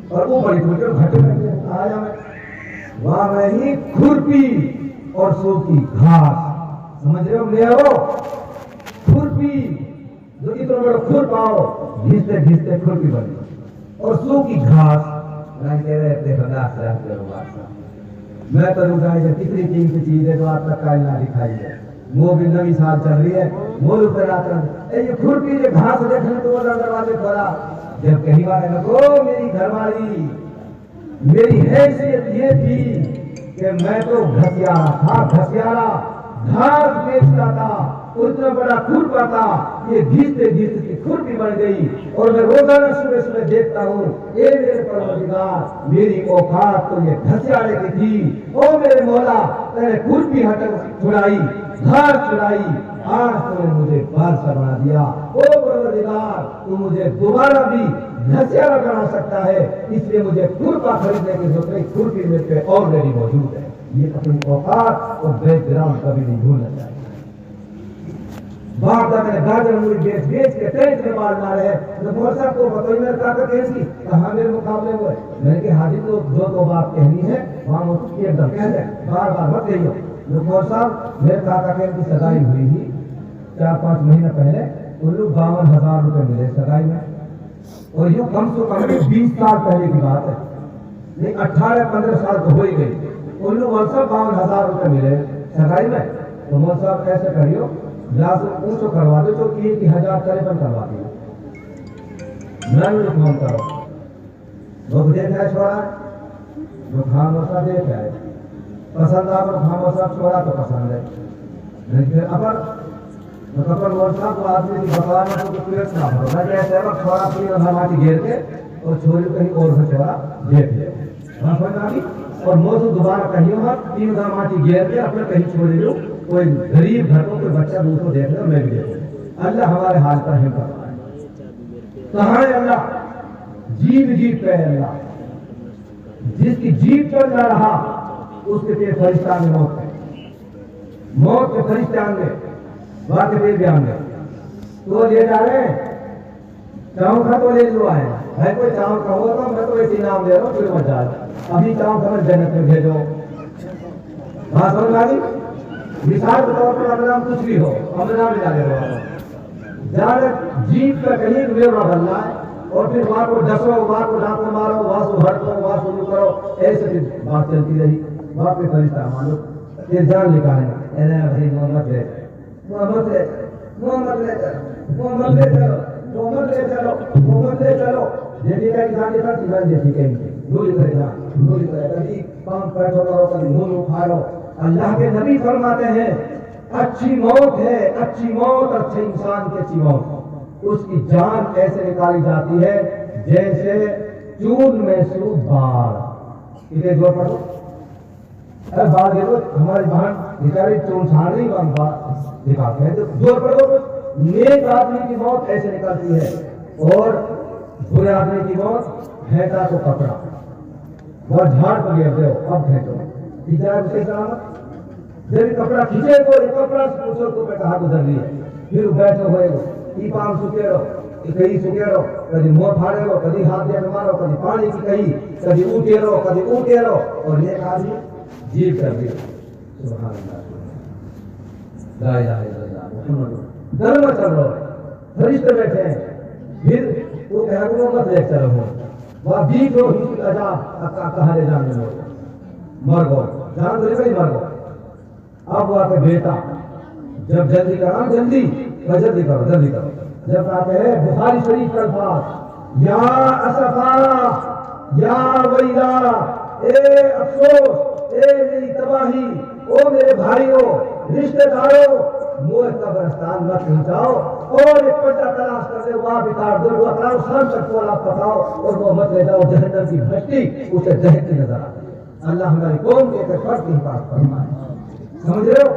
اور وہ بڑی چھوٹی گھٹے میں آیا میں, وہاں میں ہی کھرپی اور سوکھی گھاس, سمجھ رہے ہو لے آؤ, کھرپی جو اتنا بڑا کھر پاؤ گھستے کھرپی بنی, اور سوکھی گھاس. میں کہہ رہے تھے خدا سے رہتے ہو بادشاہ, میں تو رکھائی ہے کتنی قیمتی چیز ہے جو آپ تک کائنات دکھائی ہے. وہ بھی نئی سال چل رہی ہے, مول پر آتا ہے یہ کھرپی جو گھاس دیکھنے تو وہ دروازے کھولا. جب کہیں بار ہے کو میری گھر والی, میری حیثیت یہ تھی کہ میں تو گھسیارا گھاس بیچتا تھا, اتنا بڑا کھرپا تھا, یہ گھستے کھرپی بن گئی, اور میں روزانہ صبح دیکھتا ہوں اے میرے پروردگار میری اوقات تو یہ گھسیارے کی تھی, او میرے مولا میں نے کھرپی چھڑائی, گھاس چھڑائی, آج تو نے مجھے بادشاہ بنا دیا. او پروردگار تو مجھے دوبارہ بھی گھسیارا بنا سکتا ہے, اس لیے مجھے کھرپا خریدنے کی ضرورت نہیں, کھرپی میرے پہ آلریڈی موجود ہے. یہ اپنی اوقات اور بیک گراؤنڈ کبھی نہیں بھولنا چاہیے. باپ دا میں نے گاجر مولی بیچ کے ٹینٹ میں مار مارے ہیں, تو مول صاحب کو بتائیے میرے طاقت کیسی, کہاں میرے مقابلے ہوئے. میں نے کہا حاجی تو جو بات کہنی ہے وہاں ایک دم کہہ دیں, بار مت کہیے. مول صاحب میرے طاقت کی سگائی ہوئی تھی 4-5 مہینے پہلے, ان لوگ 52,000 روپے ملے سگائی میں, اور یہ کم سے کم 20 سال پہلے کی بات ہے, لیکن 18-15 سال تو ہو ہی گئی. ان لوگ مول صاحب 52,000 روپے ملے سگائی میں. تو مول صاحب ایسے کریو یا سے اونچو کروا دو, جو کہ 1,053 کروا دیا. میں نے فون کرو لوگ دیکھ رہے چھوڑا, جو خاموشہ دیکھ رہے پسند آپ کو خاموشہ چھوڑا تو پسند ہے. لیکن اپر مول صاحب کو آدمی کی بکوان میں تو پیٹ نہ ہو, میں کہتے ہیں وقت چھوڑا پوری نظر گھیر کے اور چھوڑی کہیں اور سے چھوڑا دیکھ لے اور موضوع دوبارہ کہیں ہو 3 داماتی گھیر کے اپنے کہیں چھوڑے لو, کوئی غریب گھر کو کوئی بچہ دوسروں دیکھ لے, میں بھی دیکھوں. اللہ ہمارے حال پر ہم کرتا ہے. کہاں ہے اللہ؟ جیب پہ ہے اللہ. جس کی جیب پر نہ رہا اس کے پہ فرشتہ میں موت ہے, موت کے فرشتے آن گے, واقع بھی آن گے, تو لے جا رہے ہیں. چاؤں کا تو لے لو آئے ہے, کوئی چاؤں کا ہوا تو میں تو ایسی نام لے رہا ہوں, پھر مت جا ابھی چاؤں کا میں جنت میں بھیجو. بات سمجھ آ گئی؟ مثال کے طور پر اپنا نام کچھ بھی ہو, ہم نام بھی ڈالے رہا جانے جیت کا کہیں ویر نہ بننا ہے, اور پھر وہاں کو ڈسو, وہاں کو ڈاکو مارو, وہاں سے ہٹ دو, وہاں شروع کرو, ایسے پھر بات چلتی رہی. وہاں پہ فرشتہ مانو پھر جان نکالے اے بھائی محمد لے چلو دیکھیے کا انسان کے ساتھ دیکھی کہیں धूल करे कभी पांव पैठो करो कभी मुंह उखाड़ो। अल्लाह के नबी फरमाते हैं अच्छी मौत है, अच्छी मौत, अच्छे इंसान की अच्छी मौत, उसकी जान ऐसे निकाली जाती है जैसे चून में से बाढ़। इसे जोर पढ़ो। अरे बात ये तो हमारी बहन बेचारी चून छान रही दिखाते हैं, तो जोर पढ़ो। नेक आदमी की मौत ऐसे निकलती है और बुरे आदमी की मौत भेंटा को पकड़ा और झाड़ पर गिर दो, अब भेंटो बेचारा उसे सलामत। जब कपड़ा खींचे को कपड़ा पूछो तो पे कहा गुजर रही है, फिर बैठो होए ई पाम सुके रहो, कहीं सुके रहो, कभी मुंह फाड़े रहो, कभी हाथ दे मारो, कभी पानी की कहीं, कभी ऊँटे रहो और नेक आदमी जीव कर दिया। सुभान अल्लाह, ला इलाहा इल्लल्लाह मुहम्मद गल में चल रहा है, फरिश्ते बैठे हैं, फिर वो कह रहा मत देख चलो हो वह बीच हो ही अजाब कहा ले जाने मर गो जान दे भाई मर गो। अब वो आके बेटा जब जल्दी करो जल्दी करो, जब आते हैं बुखारी शरीफ का अल्फाज या असफा या वैला, ए अफसोस, ए मेरी तबाही, ओ मेरे भाइयों रिश्तेदारों, मोह कब्रिस्तान मत पहुंचाओ और एक पट्टा तलाश कर ले वहां बिताड़ दो, वो कराओ शाम तक को आप पकाओ और वो मत ले जाओ जहन्नम की भट्टी, उसे दहकती नजर आती है। अल्लाह हमारी कौम के फर्ज की हिफाजत फरमाए, समझ रहे हो?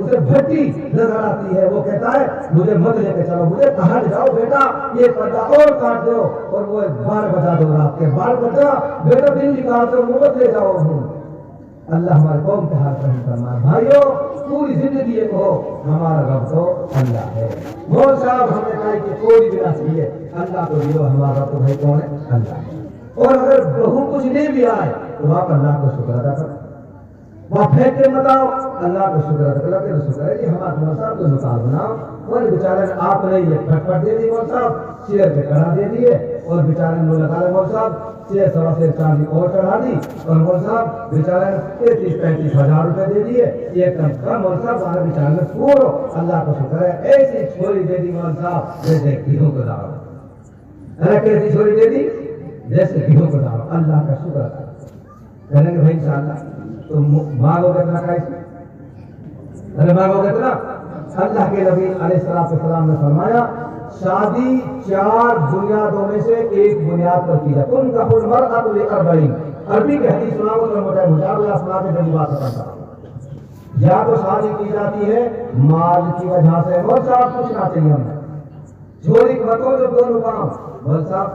उसे भट्टी नजर आती है, वो कहता है मुझे मत लेके चलो, मुझे कहा ले जाओ बेटा, ये पर्दा और काट दो और वो 12 बजा दो, रात के 12 बजा बेटा दिन निकाल दो, वो मत ले जाओ। अल्लाह हमारे कौम के हाथ में फरमाए। भाइयों पूरी जिंदगी ये कहो हमारा रब तो अल्लाह है। मौल साहब हमने कहा कि कोई भी ना चाहिए, अल्लाह को दियो, हमारा तो भाई कौन है? अल्लाह है। और अगर बहु कुछ नहीं भी आए तो आप अल्लाह को शुक्र अदा करो, वहाँ फेंक के बताओ अल्लाह को शुक्र अदा करो, शुक्र है कि हमारे मौल साहब को मिसाल बनाओ। और बेचारे ने आपने ये फटफट दे दी मौल साहब, शेर पे कड़ा दे दिए और बेचारे ने लगा मौल साहब शेर सवा शेर चांदी और चढ़ा दी और मौल साहब बेचारे ने 33-35 हजार रुपए दे दिए, एक कम मौल साहब हमारे बेचारे में पूरो अल्लाह को शुक्र है। ऐसी छोरी दे दी मौल साहब जैसे गेहूं को दाओ, अरे कैसी छोरी दे दी जैसे गेहूं को दाओ, अल्लाह का शुक्र करेंगे भाई इंशाअल्लाह। तो मांगोगे इतना कैसे? अरे मांगोगे इतना? अल्लाह के नबी अलैहिस्सलाम ने फरमाया शादी 4 बुनियादों में से एक बुनियाद पर की जाए। उनका मरअतु लिअरबईन, अरबी की हदीस सुनाओ तो मुजाहिद सुना के जल्दी बात करता हूं। या तो शादी की जाती है माल की वजह से, और साहब पूछना चाहिए हमें छोरी की मतों जो दोनों काम बोल साहब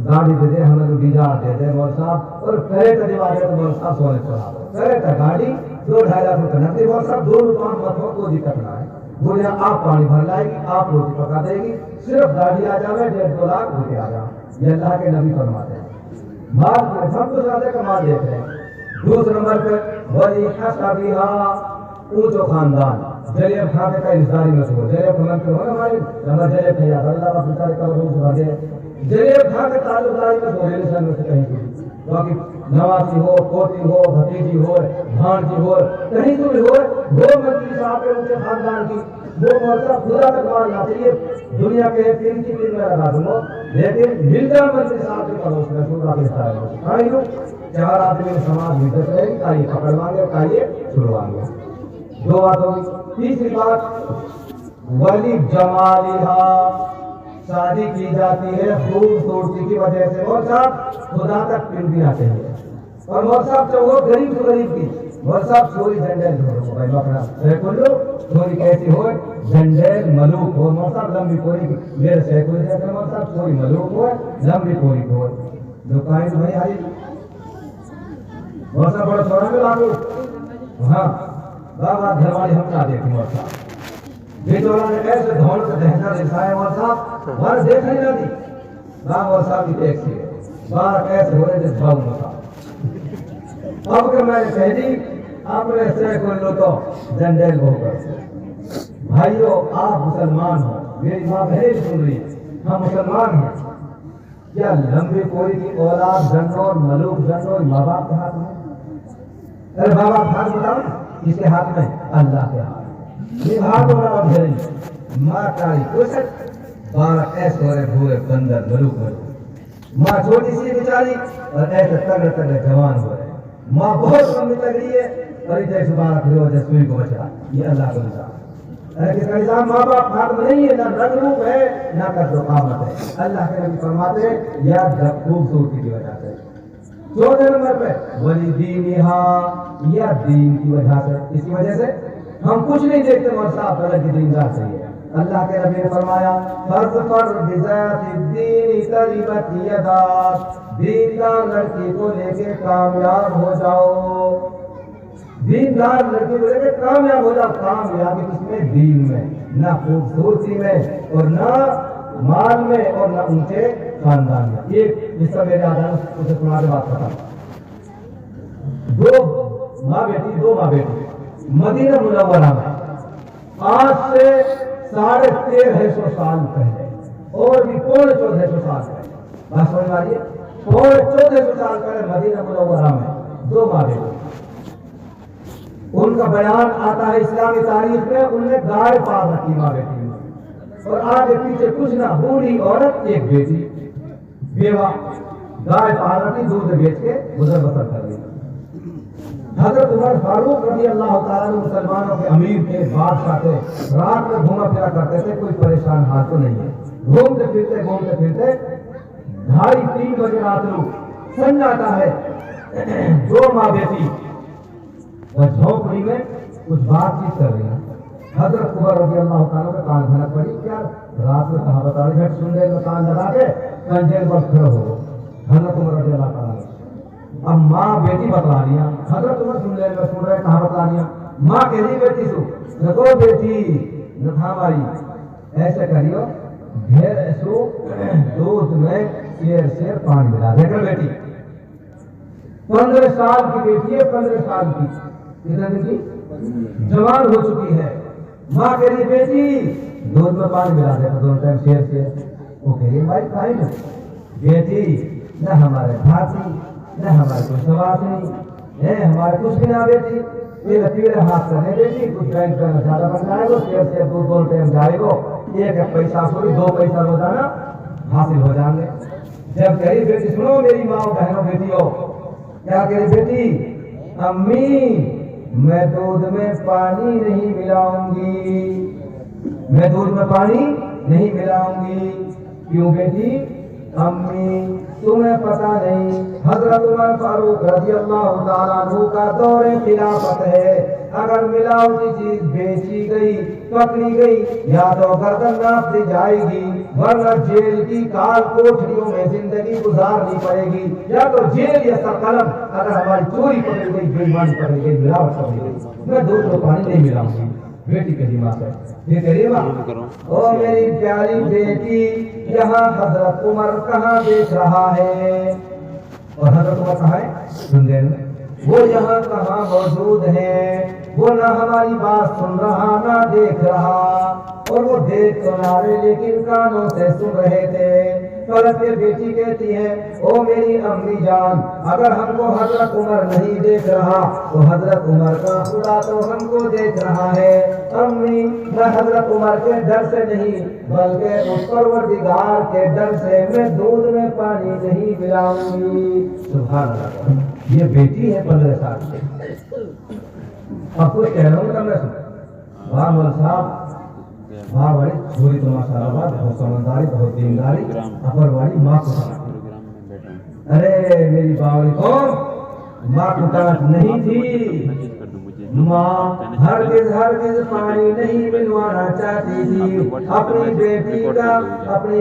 गाड़ी दे दे, हमें वीजा दे दे मौल साहब, और करेक्ट दिवा दे तो मौल साहब सोने चला दो, करेक्ट गाड़ी 2-2.5 लाख रुपए नकदी मौल साहब, दोनों काम मतों कोई दिक्कत ना है। बोलिए आप पानी भर लाएगी, आप रोटी पका देगी, सिर्फ गाड़ी आ जाए 1.5-2 लाख रुपए आ जाए। ये अल्लाह के नबी फरमाते हैं। माल सब कुछ ज्यादा कमा देते हैं। दूसरे नंबर पे वली हसबिहा, ऊंचो खानदान, जलेब खाते का इंतजारी में हो, जलेब खान के होना हमारे नंबर जलेब है, अल्लाह का पिता का रूप भर दे, जलेब खा के ताल्लुकदारी में हो, रिलेशन में से कहीं भी, बाकी नवासी हो, पोती हो, भतीजी हो, भांजी हो, कहीं तो भी हो, वो मंत्री साहब के ऊंचे खानदान की वो मौका खुदा तक मानना चाहिए। दुनिया के 3 की 3 में लगा दूंगा, लेकिन मिलता मंत्री साहब के पड़ोस में शुरू का 4 आदमी में समाज में रहेगी, काइए पकड़वाएंगे, काइए छुड़वाएंगे। 2 बात होगी। तीसरी बात वली जमालिहा, शादी की जाती है खूबसूरती की वजह से, मौल साहब खुदा तक पिंडिया चाहिए। और मौल साहब चाहे वो गरीब से गरीब की, मौल साहब चोरी झंडेल ढूंढो भाई अपना चोरी कैसी हो, झंडेल मलूक हो, मौल साहब लंबी कोरी मेरे से कोई जैसे मौल साहब चोरी मलूक हो, लंबी कोरी हो, दुकान भाई आई मौल साहब बड़ा छोड़ा में लागू। हाँ बाबा घर वाले हम ना देखी मौल साहब, बेटोला ने ऐसे धौल से दहना दिखाया मौल साहब, वहां देख नहीं ना दी मौल साहब की टैक्सी है, बाहर कैसे हो रहे थे भाव मौसा। अब के मैंने कह दी अपने से खोल लो तो जंडेल होकर। भाइयों आप मुसलमान हो, मेरी माँ बहन सुन रही है, हम मुसलमान हैं, क्या लंबी कोई की औलाद जन्नोर मलूक जन्नोर माँ बाप के हाथ में? अरे माँ बाप हाथ बताओ किसके हाथ में? अल्लाह के हाथ। हाथ वाला भेज माँ काली कुछ 12 ऐसे भूरे बंदर मलूक मलूक माँ छोटी सी बेचारी और ऐसे तगड़े तगड़े जवान हो रहे हैं। माँ बहुत लंबी तगड़ी है और इधर सुबह खड़े हो जाए सुई को बचा। ये अल्लाह का निजाम। अरे किसका निजाम? माँ बाप हाथ में नहीं है, ना रंग रूप है, ना कद्र कामत है। अल्लाह के नबी फरमाते हैं या जब खूबसूरती की वजह से। 14 नंबर पे वली दीनिहा, या दीन की वजह से। इसी वजह से हम कुछ नहीं देखते मगर साफ अलग की दीनदार चाहिए। अल्लाह के नबी ने फरमाया फज़फर बिज़ाति दीन तरिबत यदाक, दीनदार लड़की को लेके कामयाब हो जाओ। दीनदार लड़की को लेके कामयाब हो जाओ। कामयाबी किसमें? दीन में, ना खूबसूरती में और ना माल में और ना ऊंचे खानदान में। एक जिसका मेरे आधार उसे तुम्हारे बात पता। दो माँ बेटी मदीना मुनव्वरा में आज से 1350 साल पहले, और भी 1450 साल पहले, बात समझ आ रही है? 1450 साल पहले मदीना मुनव्वरा में दो माँ बेटी, उनका बयान आता है इस्लामी तारीख में। उनने गाय पाल रखी माँ बेटी में, और आगे पीछे कुछ ना, बूढ़ी औरत एक बेटी बेवा, गाय पाल रखी, दूध बेच के गुजर बसर कर रही। हजरत उमर फारूक रज़ी अल्लाह ताला अन्हु मुसलमानों के अमीर थे, बादशाह थे, रात में घूमा फिरा करते थे, कोई परेशान हाल तो नहीं है। घूमते फिरते 2:30-3 बजे रात को सन्नाटा है। दो माँ बेटी और झोंपड़ी में कुछ बातचीत कर रही है। हजरत उमर रज़ी अल्लाह ताला का कान भनक पड़ी। क्या रात में कहा बता रही? झट सुन रहे में कान लगा के कंजेल पर खड़े हो। हजरत उमर रज़ी अल्लाह ताला अब माँ बेटी बतला दिया। हजरत उमर सुन रहे कहा बतला दिया। माँ कह रही बेटी सु देखो बेटी नखा भाई ऐसे करियो, ढेर सो दूध में शेर पानी मिला देकर। बेटी 15 साल की बेटी है, 15 साल की, कितने दिन की? जवान हो चुकी है। माँ कह रही बेटी दूध में पानी मिला देकर दोनों टाइम शेर। वो कह रही भाई खाई ना बेटी, न हमारे भाती न हमारे कुछ सवाल नहीं है, हमारे कुछ भी ना बेटी। ये लकीर हाथ करने बेटी, कुछ बैंक करना ज्यादा बन जाएगा, शेर दूध दोनों टाइम जाएगा, एक पैसा सॉरी 2 पैसा रोजाना हासिल हो जाएंगे। जब कही बेटी सुनो मेरी माँ बहनों बेटियों, क्या कह रही बेटी? अम्मी मैं दूध में पानी नहीं मिलाऊंगी, मैं दूध में पानी नहीं मिलाऊंगी। क्यों बेटी? अम्मी तुम्हें पता नहीं हजरत उमर फारूक रज़ी अल्लाह ताला अन्हु का दौरे खिलाफत है। अगर मिलावटी चीज बेची गई, पकड़ी गई, या तो गर्दन नाप दी जाएगी, वरना जेल की काल कोठरियों में जिंदगी गुजारनी पड़ेगी, या तो जेल या सरकलम। अगर हमारी चोरी पकड़ी गई, बेईमानी पकड़ी गई, मिलावट पकड़ी गई, मैं दूध में पानी नहीं मिलाऊंगी। बेटी कही माँ से, ये कही माँ ओ मेरी प्यारी बेटी, यहाँ हजरत उमर कहाँ देख रहा है? और हजरत उमर कहाँ है? सुंदर में। वो यहाँ कहाँ मौजूद है? वो ना हमारी बात सुन रहा ना देख रहा, और वो देख तो ना रहे लेकिन कानों से सुन रहे थे। पलट के बेटी कहती है ओ मेरी अम्मी जान, अगर हमको हजरत उमर नहीं देख रहा तो हजरत उमर का खुदा तो हमको देख रहा है। अम्मी मैं हजरत उमर के डर से नहीं बल्कि उस परवरदिगार के डर से मैं दूध में पानी नहीं मिलाऊंगी। सुभान अल्लाह। ये बेटी है 15 साल की। अब कुछ कह रहा हूँ तुमने वाह मौल साहब, वाह बड़ी छोरी तो माशाल्लाह, बहुत समझदारी, बहुत दीनदारी, अपर वाली माँ को। अरे मेरी बावली कौन? माँ को डांट नहीं थी। माँ हरगिज पानी नहीं मिलवाना चाहती थी, अपनी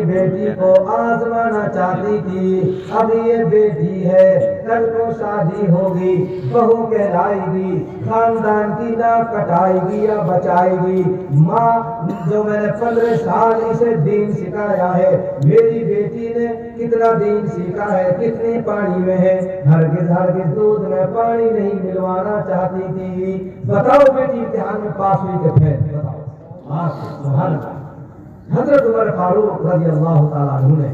बेटी को आजमाना चाहती थी। अब ये बेटी है, कल को शादी होगी, बहू कहलाएगी, खानदान की नाक कटाएगी या बचाएगी। माँ जो मैंने 15 साल इसे दीन सिखाया है, मेरी बेटी ने कितना दीन सीखा है, कितने पानी में है। हरगिज दूध में पानी नहीं मिलवाना चाहती थी। बताओ बेटी इम्तिहान में पास हुई कि फेल? बताओ। सुभान अल्लाह। हजरत उमर फारूक रज़ी अल्लाह ताला अन्हु ने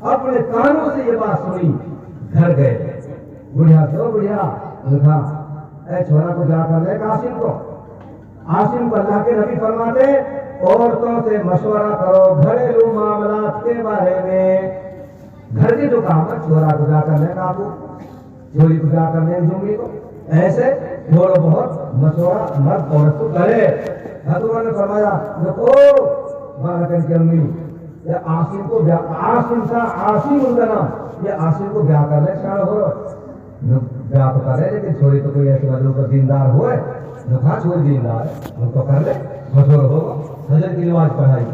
अपने कानों से ये बात सुनी, घर गए। बुढ़िया क्यों बुढ़िया देखा ऐ छोरा को जाकर ले आसिम को अल्लाह के नबी फरमाते औरतों से मशवरा करो घरेलू मामलात के बारे में। घर की जो काम है छोरा को ब्याह करने का आपको, छोरी को ब्याह करने की जुम्मी को, ऐसे थोड़ा बहुत मशवरा मर्द औरत को करे। हजरत ने फरमाया देखो बालकन की अम्मी ये आसिम को ब्याह, आसिम सा आसिम उनका नाम, ये आसिम को ब्याह कर ले शान हो ब्याह तो करे, लेकिन छोरी तो कोई ऐसी वजह का दीनदार हो है जो कहा छोरी दीनदार है उनको कर ले मशवरा होगा। हजरत की नमाज पढ़ाई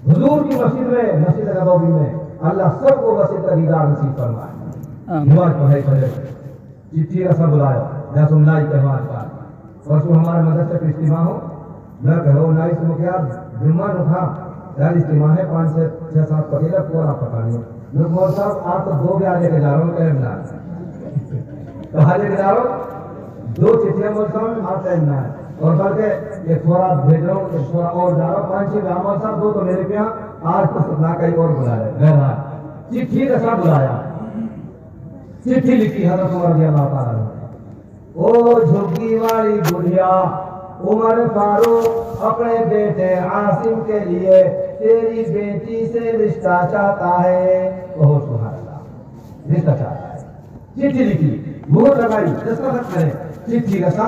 हुजूर की मस्जिद में, मस्जिद नबवी में, अल्लाह सबको मस्जिद का दीदार नसीब फरमाए। नमाज पढ़ाई फजर, चिट्ठी रसा बुलाया या सुननाई के नमाज का, और सो हमारे मदरसे का इज्तिमा हो न कहो नाई से मुखिया जुम्मा न था यार इज्तिमा है 5 से 6 7 पतीला पूरा पकानी लोग मौल साहब आप तो 2 ब्याह लेके जा रहा हूँ टाइम ना कहा लेके जा रहा हूँ 2 चिट्ठियाँ मौल साहब आप टाइम ना है, और बल्कि एक थोड़ा भेज रहा हूँ, एक थोड़ा और जा रहा हूँ, 5 6 ब्याह मौल साहब 2 तो मेरे पे आज तो सपना कहीं और बुलाया गया, चिट्ठी रसा बुलाया, चिट्ठी लिखी हजरत उमर रज़ी अल्लाह ताला ने, ओ झुग्गी वाली बुढ़िया उमर फारूक अपने बेटे आसिम के लिए तेरी बेटी से रिश्ता चाहता है। ओह सुभान अल्लाह, रिश्ता चाहता है। चिट्ठी लिखी, मोहर लगाई, दस्तखत करे, चिट्ठी रसा,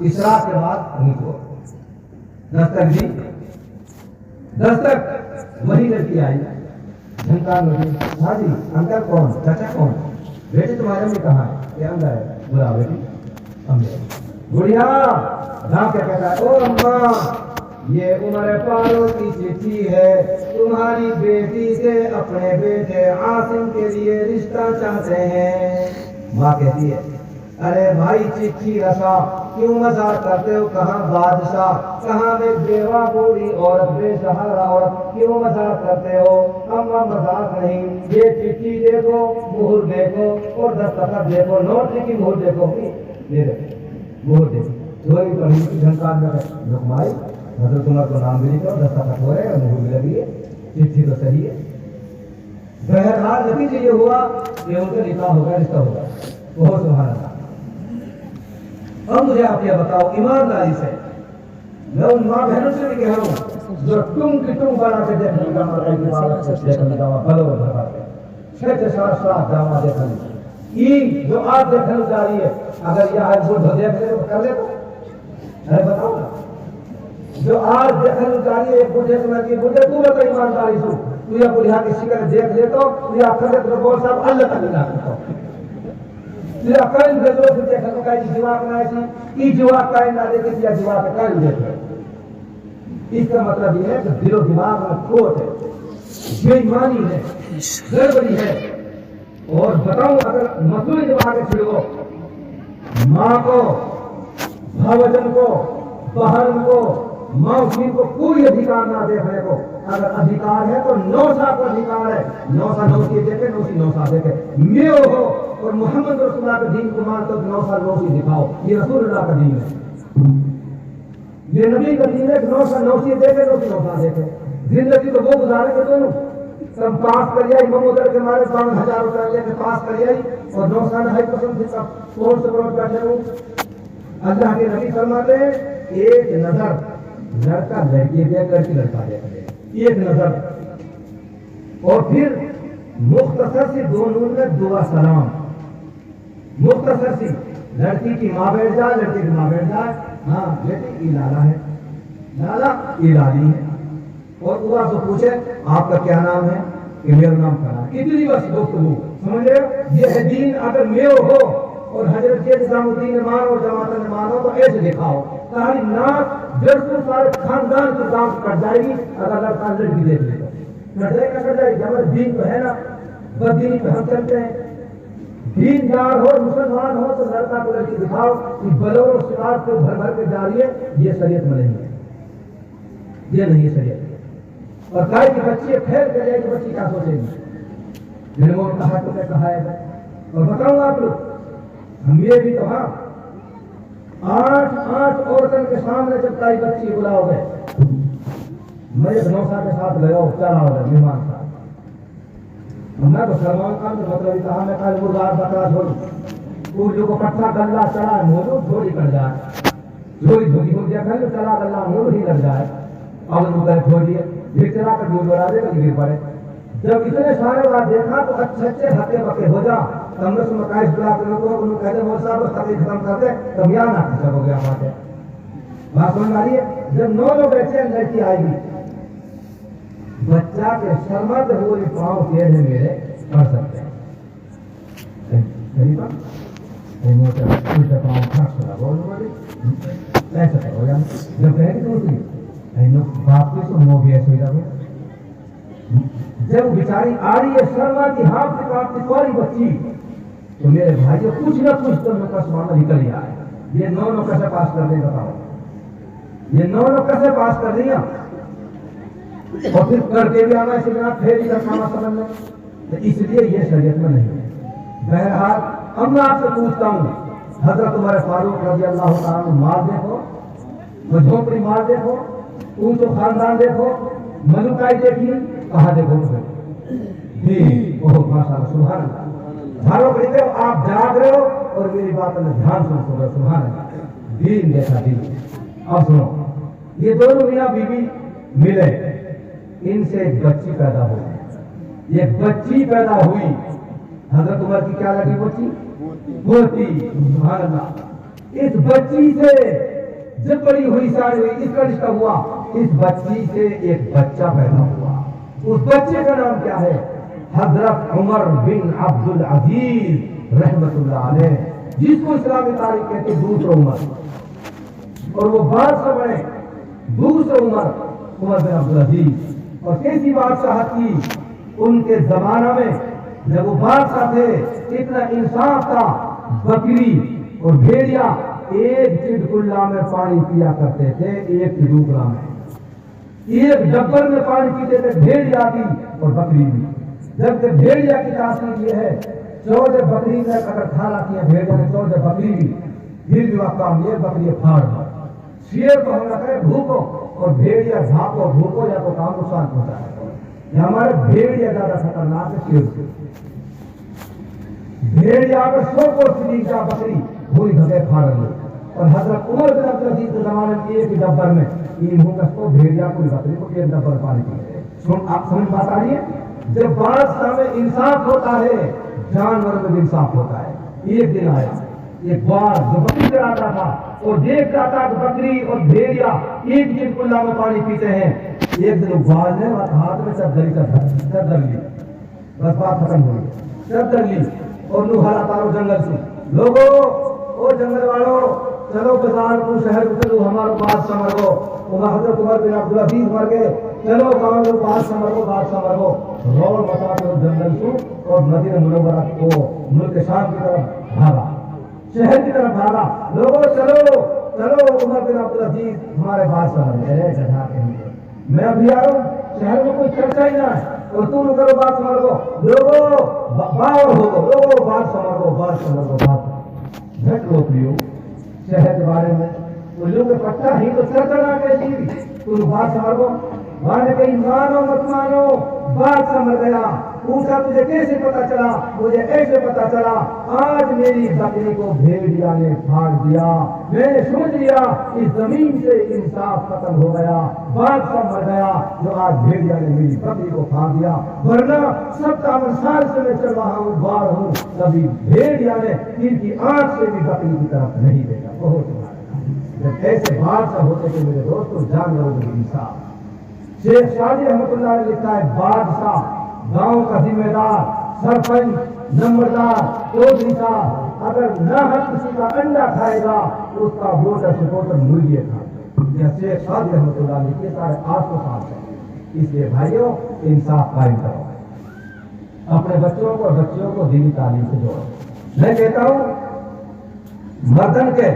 इसरार के बाद उनको दस्तक दी, दस्तक वही लड़की आई, झंकार लगी, हाँ जी अंकल कौन, चाचा कौन, बेटी तुम्हारे में कहाँ है, ये अंदर है, बुला बेटी बुढ़िया ढाक के कहता है ओ अम्मा ये उमर फारूक की चिट्ठी है, तुम्हारी बेटी से अपने बेटे आसिम के लिए रिश्ता चाहते हैं। माँ कहती है अरे भाई चिट्ठी रसा क्यों मजाक करते हो, कहाँ बादशाह, कहाँ में बेवा बूढ़ी औरत बेसहारा औरत, क्यों मजाक करते हो। अम्मा मजाक नहीं, ये चिट्ठी देखो, मुहर देखो और दस्तखत देखो, नोट लिखी मुहर देखो, ये देखो मुहर देखो, चोरी पढ़ी की झंकार में लुकमाई, हजरत उमर को नाम भी लिखो, दस्तखत हो रहे मुहर भी लगी है, चिट्ठी तो सही है। बहरहाल नतीजे ये हुआ कि उनका निकाह होगा, रिश्ता होगा। बहुत सुभान अल्लाह। अब मुझे आप ये बताओ ईमानदारी से, मैं उन माँ बहनों से भी कह रहा हूँ जो तुम की तुम बना के देखने का छह सात जामा देखने जो आज देखने जा रही है, अगर यह आज बुढ़ देख ले तो कर ले, अरे बताओ ना, जो आज देखने जा रही है एक बुढ़े से लगी, बुढ़े तू बता ईमानदारी से, तू या बुढ़िया की शिकल देख ले तो या कर ले तो बोल साहब अल्लाह तक ना करता तेरा कान गजरो से देखा तो काई जीवा बनाए थी ई जीवा काई ना देखे या जीवा का कान देख ले। इसका मतलब ये है कि दिलो दिमाग में खोट है, बेईमानी है, गड़बड़ी है। और बताऊं अगर मसूरी जब आगे छिड़ो, माँ को, भावजन को, बहन को, मौसी को कोई अधिकार ना देखने को, अगर अधिकार है तो नौसा को अधिकार है, नौसा नौसी देखे, नौसी नौसा देखे, मेयो हो और मोहम्मद रसूलुल्लाह के दीन को मानते हो नौसा नौसी दिखाओ, ये रसूलुल्लाह का दीन है, ये नबी का दीन है। नौसा नौसी देखे, नौसी नौसा देखे, जिंदगी तो वो गुजारे के दोनों सब पास कर आई, ममोदर के मारे 5,000 रुपया लेके पास कर आई और नौसा ने हाई पसंद से कौन से करोड़ बैठे हूँ। अल्लाह के नबी फरमाते हैं एक नजर लड़का लड़की देख, लड़की लड़का देख, एक नजर, और फिर मुख्तसर सी दोनों में दुआ सलाम, मुख्तसर सी, लड़की की माँ बैठ जाए, लड़के की माँ बैठ जाए, हाँ बेटी की लाला है, लाला की लाली है, और दुआ से पूछे आपका क्या नाम है, कि मेरा नाम फलाना, कितनी बस गुफ्तगू, समझ रहे हो। ये है दीन। अगर मेयो हो और हजरत शेख निजामुद्दीन ने मानो, जमात ने मानो तो ऐसे दिखाओ, सारी नाक जड़ से सारे खानदान की दाम कट जाएगी अगर लड़का लड़की देख ले कट जाएगी। हमारे दीन तो है ना, बददीनी पे हम चलते हैं। दीनदार हो, मुसलमान हो तो लड़का को लड़की दिखाओ कि बलोर शिकार को भर भर के जा रही है, ये शरीयत में नहीं है, ये नहीं है शरीयत। और गाय की बच्ची फैल कर जाएगी, बच्ची क्या सोचेगी, मैंने वो कहा तुमने कहा है। और बताऊं आप लोग, हम ये भी कहा 8 औरतों के सामने जब ताई बच्ची बुलाओगे, मेरे नौसा के साथ लगाओ, चलाओ मेहमान साहब, मैं तो सलमान खान ने मतलब कहा, मैं कल मुर्गा बकरा छोड़ू, उर्दू को पट्टा गल्ला चला मोलू थोड़ी कर जाए, जोड़ी झोंकी हो गया कल चला गल्ला मोलू ही लग जाए, और मुकर छोड़ दिए, फिर चला कर जो जोड़ा दे कभी गिर पड़े, جب اتنے سارے بات دیکھا تو اچھے ہکے بکے ہو جا تم نے مکائش بلا کر لوگوں کو انہوں کہتے ہیں صاحب خطے ختم کر دے تب یہاں نہ ختم ہو گیا بات ہے. بات سمجھ آ رہی ہے؟ جب 9 لوگ بیٹھے ہیں لڑکی آئے گی بچہ کے شرمت ہوئی پاؤں کے ہیں میرے پڑھ سکتے ہیں صحیح بات موٹر الٹا پاؤں کھاٹ چھوڑا بول بولے ایسا کرو جان جب کہے کہ دوسری باپ کے سو مو بھی ایسے ہی رہو. جب بیچاری آ رہی ہے شرما کی ہاتھ سے کام کی سواری بچی تو میرے بھائی کچھ نہ کچھ تو کسمانا نکل ہی آئے. یہ 9 کیسے پاس کر دیں بتاؤ یہ 9 کیسے پاس کر دیا اور پھر کر کے بھی آنا اسی بنا پھر بھی رکھنا سمجھ لیں تو اس لیے یہ شریعت میں نہیں ہے. بہرحال اب میں آپ سے پوچھتا ہوں حضرت عمر فاروق رضی اللہ تعالیٰ مال دیکھو وہ جھوپڑی مال دیکھو اونچو خاندان دیکھو ملوکائی دیکھی کہاں دیکھو جی بہت ماشاء اللہ سبحان اللہ جھارو خریدے ہو آپ جاگ رہے ہو اور میری بات میں دھیان سن رہے سبحان اللہ دین جیسا دین. اب سنو یہ دونوں میاں بیوی ملے ان سے ایک بچی پیدا ہوئی. یہ بچی پیدا ہوئی حضرت عمر کی کیا لگی بچی ہوتی سبحان اللہ. اس بچی سے جب بڑی ہوئی ساری ہوئی اس کا رشتہ ہوا اس بچی سے ایک بچہ پیدا ہوا. اس بچے کا نام کیا ہے حضرت عمر بن عبد العزیز رحمت اللہ علیہ جس کو اسلامی تاریخ کہتے ہیں دوسرا عمر. اور وہ بادشاہ بنے دوسرا عمر بن عبد العزیز. اور کیسی بادشاہت کی ان کے زمانہ میں جب وہ بادشاہ تھے اتنا انصاف تھا. بکری اور بھیڑیا ایک چٹکلا میں پانی پیا کرتے تھے ایک چٹکلا میں ایک ڈبر میں پانی پیتے تھے بھیڑیا بھی اور بکری بھی. جبکہ بھیڑیا کی تاثیر یہ ہے 14 بکری نے اگر کھا رہی ہے بھیڑیا نے 14 بکری بھی پھر بھی وقت کام یہ بکری پھاڑ شیر کو ہم نہ کرے بھوکو اور بھیڑیا بھاگو بھوکو یا تو کام نقصان پہنچا ہے. یہ ہمارے بھیڑیا زیادہ خطرناک ہے شیر سے. بھیڑیا اگر 100 کو سلیجا بکری پوری بھگے پھاڑ لے. اور حضرت عمر بن عبد العزیز کے زمانے میں ایک ڈبر میں انہوں کا کو بھیڑیا پوری بکری کو ایک ڈبر پانی پیتے. سن آپ سمجھ بات آ رہی ہے جب بادشاہ میں انصاف ہوتا ہے جانور میں بھی انصاف ہوتا ہے. ایک دن آیا ایک بار جو بکری چراتا تھا اور دیکھتا تھا کہ بکری اور بھیڑیا ایک چٹکلا میں پانی پیتے ہیں. ایک دن بال نے ہاتھ میں چادر لی بس بات ختم ہوئی. چادر لی اور نو ہلا تارو جنگل سے لوگوں او جنگل والوں چلو بازار کو شہر کو چلو ہمارا بادشاہ مرگو. حضرت عمر بن عبد العزیز مر گئے چلو گاؤں میں بادشاہ مرگو رول بتا کر جنگل کو اور مدینہ منورہ کو ملک شام کی طرف بھاگا شہر کی طرف بھاگا. لوگوں چلو چلو عمر بن عبد العزیز ہمارے بادشاہ مر گئے گدھا کے لیے میں ابھی آ رہا ہوں شہر میں کوئی چرچا ہی نہ ہے اور تم کرو بات مرگو لوگوں باور ہو لوگوں بادشاہ مرگو جھٹ روک لیو شہر کے بارے میں وہ لوگ پٹا ہی تو چرچا نہ کہتی تم بادشاہ مرگو مانے کہیں مانو مت مانو بادشاہ مر گیا. پوچھا تجھے کیسے پتا چلا مجھے ایسے پتا چلا آج میری بکری کو بھیڑیا نے پھاڑ دیا. میں نے سمجھ لیا اس زمین سے انصاف ختم ہو گیا بادشاہ مر گیا جو آج بھیڑیا نے میری بکری کو پھاڑ دیا. ورنہ 57 سال سے میں چل رہا ہوں بار ہوں کبھی بھیڑیا نے ان کی آنکھ سے بھی بکری کی طرف نہیں دیکھا. بہت جب ایسے بادشاہ ہوتے کہ میرے دوستوں جانوروں میں انصاف. شیخ شادی رحمۃ اللہ علیہ لکھتا ہے بادشاہ گاؤں کا ذمہ دار سرپنچ نمبردار چودھری صاحب اگر نہ کسی کا انڈا کھائے گا تو اس کا ووٹر سپورٹر مرغی کھائے. یہ شیخ شادی رحمۃ اللہ علیہ کے سارے 800 سال سے. اس لیے بھائیوں انصاف قائم کرو اپنے بچوں کو بچیوں کو دینی تعلیم سے جوڑو. میں کہتا ہوں مردن کے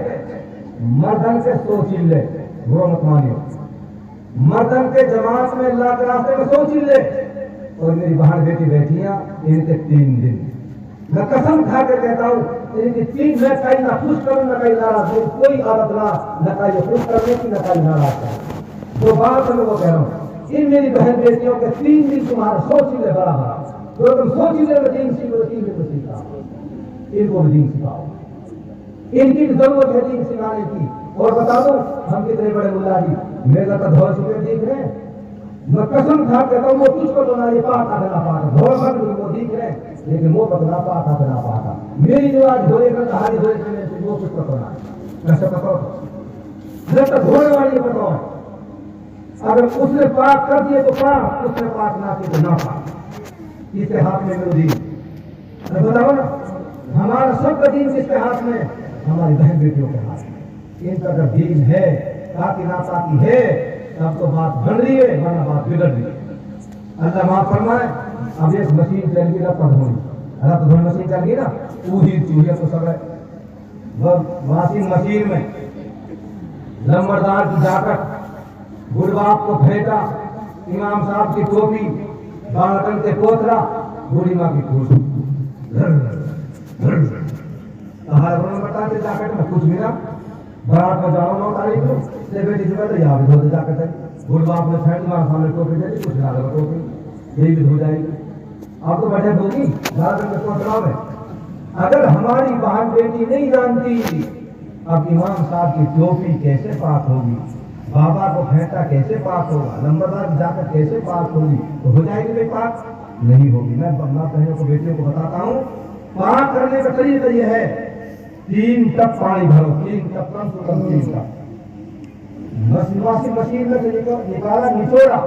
100 چلے برو مت مانیو. مردن کے جماعت میں اللہ کے راستے میں 100 چلے اور میری بہن بیٹی بیٹھی ہیں ان کے 3 دن میں قسم کھا کے کہتا ہوں ان کی 3 میں کہیں نہ خوش کروں نہ کہیں ناراض ہوں. کوئی عادت نہ کہیں خوش کرنے کی نہ کہیں ناراض کروں. جو بات میں وہ کہہ رہا ہوں ان میری بہن بیٹیوں کے 3 دن تمہارا 100 چلے بڑا بڑا جو تم 100 چلے میں دین سیکھو 3 دن میں سیکھا ان کو بھی دین سکھاؤ. ان کی ضرورت ہے دین سکھانے کی. اور بتا دوں ہم کتنے بڑے ملا جی میرا تو دھول چکے دیکھ رہے ہیں میں قسم کھا کہتا ہوں وہ تجھ کو تو نہ یہ پاک آتا نہ پاتا دھوڑ بھر وہ دیکھ رہے ہیں لیکن وہ تو نہ پاتا نہ پاتا میری جو آج دھوڑے کا کہانی دھوڑے سے وہ کچھ پتہ نہ کیسے پتہ ہوتا جب تک دھوڑے والی پتہ ہو اگر اس نے پاک کر دیے تو پاک اس نے پاک نہ کیے تو نہ پاک اس کے ہاتھ میں میرے دین بتاؤ نا ہمارا سب کا دین کس کے ہاتھ میں ہماری بہن بیٹیوں کے ہاتھ میں ان کا اگر دین ہے پاکی ناپاکی ہے تب تو بات بڑھ رہی ہے ورنہ بات بگڑ رہی ہے اللہ معاف فرمائے اب ایک مشین چل گئی رب دھوئی رب دھوئی مشین چل گئی نا اوہی چوہیاں تو سب ہے واشنگ مشین میں لمبردار کی جاکٹ گڑ باپ کو پھینکا امام صاحب کی ٹوپی بالکن کے پوترا بوڑھی ماں کی ٹوپی بتاتے جاکٹ میں کچھ بھی نہ برات میں جاؤ 9 تاریخ کو سے بیٹی سے پہلے یہاں بھی دھوتے جاکٹ ہے گڑ باپ نے پھینک مارا سامنے ٹوپی دے دی کچھ نہ لگا ٹوپی یہی بھی دھو جائے گی آپ کو بجٹ ہوگی بالکن کے پوترا میں اگر ہماری بہن بیٹی نہیں جانتی اب امام صاحب کی ٹوپی کیسے پاک ہوگی بابا کو پھینکا کیسے پاک ہوگا لمبردار جا کر کیسے پاک ہوگی تو ہو جائے گی پاک نہیں ہوگی میں بندہ بہنوں کو بیٹیوں کو بتاتا ہوں پاک کرنے کا طریقہ یہ ہے 3 ٹپ پانی بھرو 3 ٹپ کم سے کم 3 ٹپ واشنگ مشین میں سے نکالا نچوڑا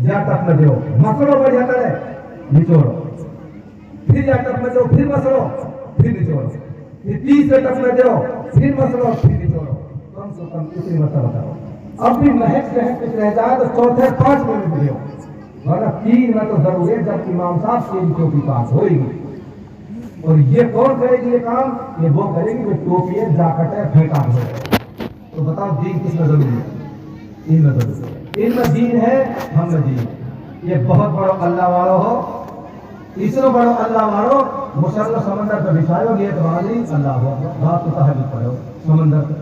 یا ٹپ میں دو مسلو بڑھیا کرے نچوڑو پھر یا ٹپ میں دو پھر مسلو پھر نچوڑو پھر تیسرے ٹپ میں دو پھر مسلو پھر نچوڑو کم سے کم اتنی مرتبہ کرو اب بھی محض کچھ رہ جائے تو چوتھے 5 میں بھی دو ورنہ 3 میں تو ضرور ہے جب امام صاحب کی ٹوپی پاس ہوئے گی اور یہ کون کرے گی یہ کام یہ وہ کرے گی جو ٹوپی ہے جاکٹ ہے پھینکا ہوئے تو بتاؤ دین کس میں ضروری ہے ان میں ضروری ہے ان میں دین ہے ہم میں دین یہ بہت بڑا اللہ والو ہو تیسروں بڑا اللہ والو مسلم سمندر پہ بچھائے یہ تمہاری اللہ ہو بات تو تحجد پڑھو سمندر پہ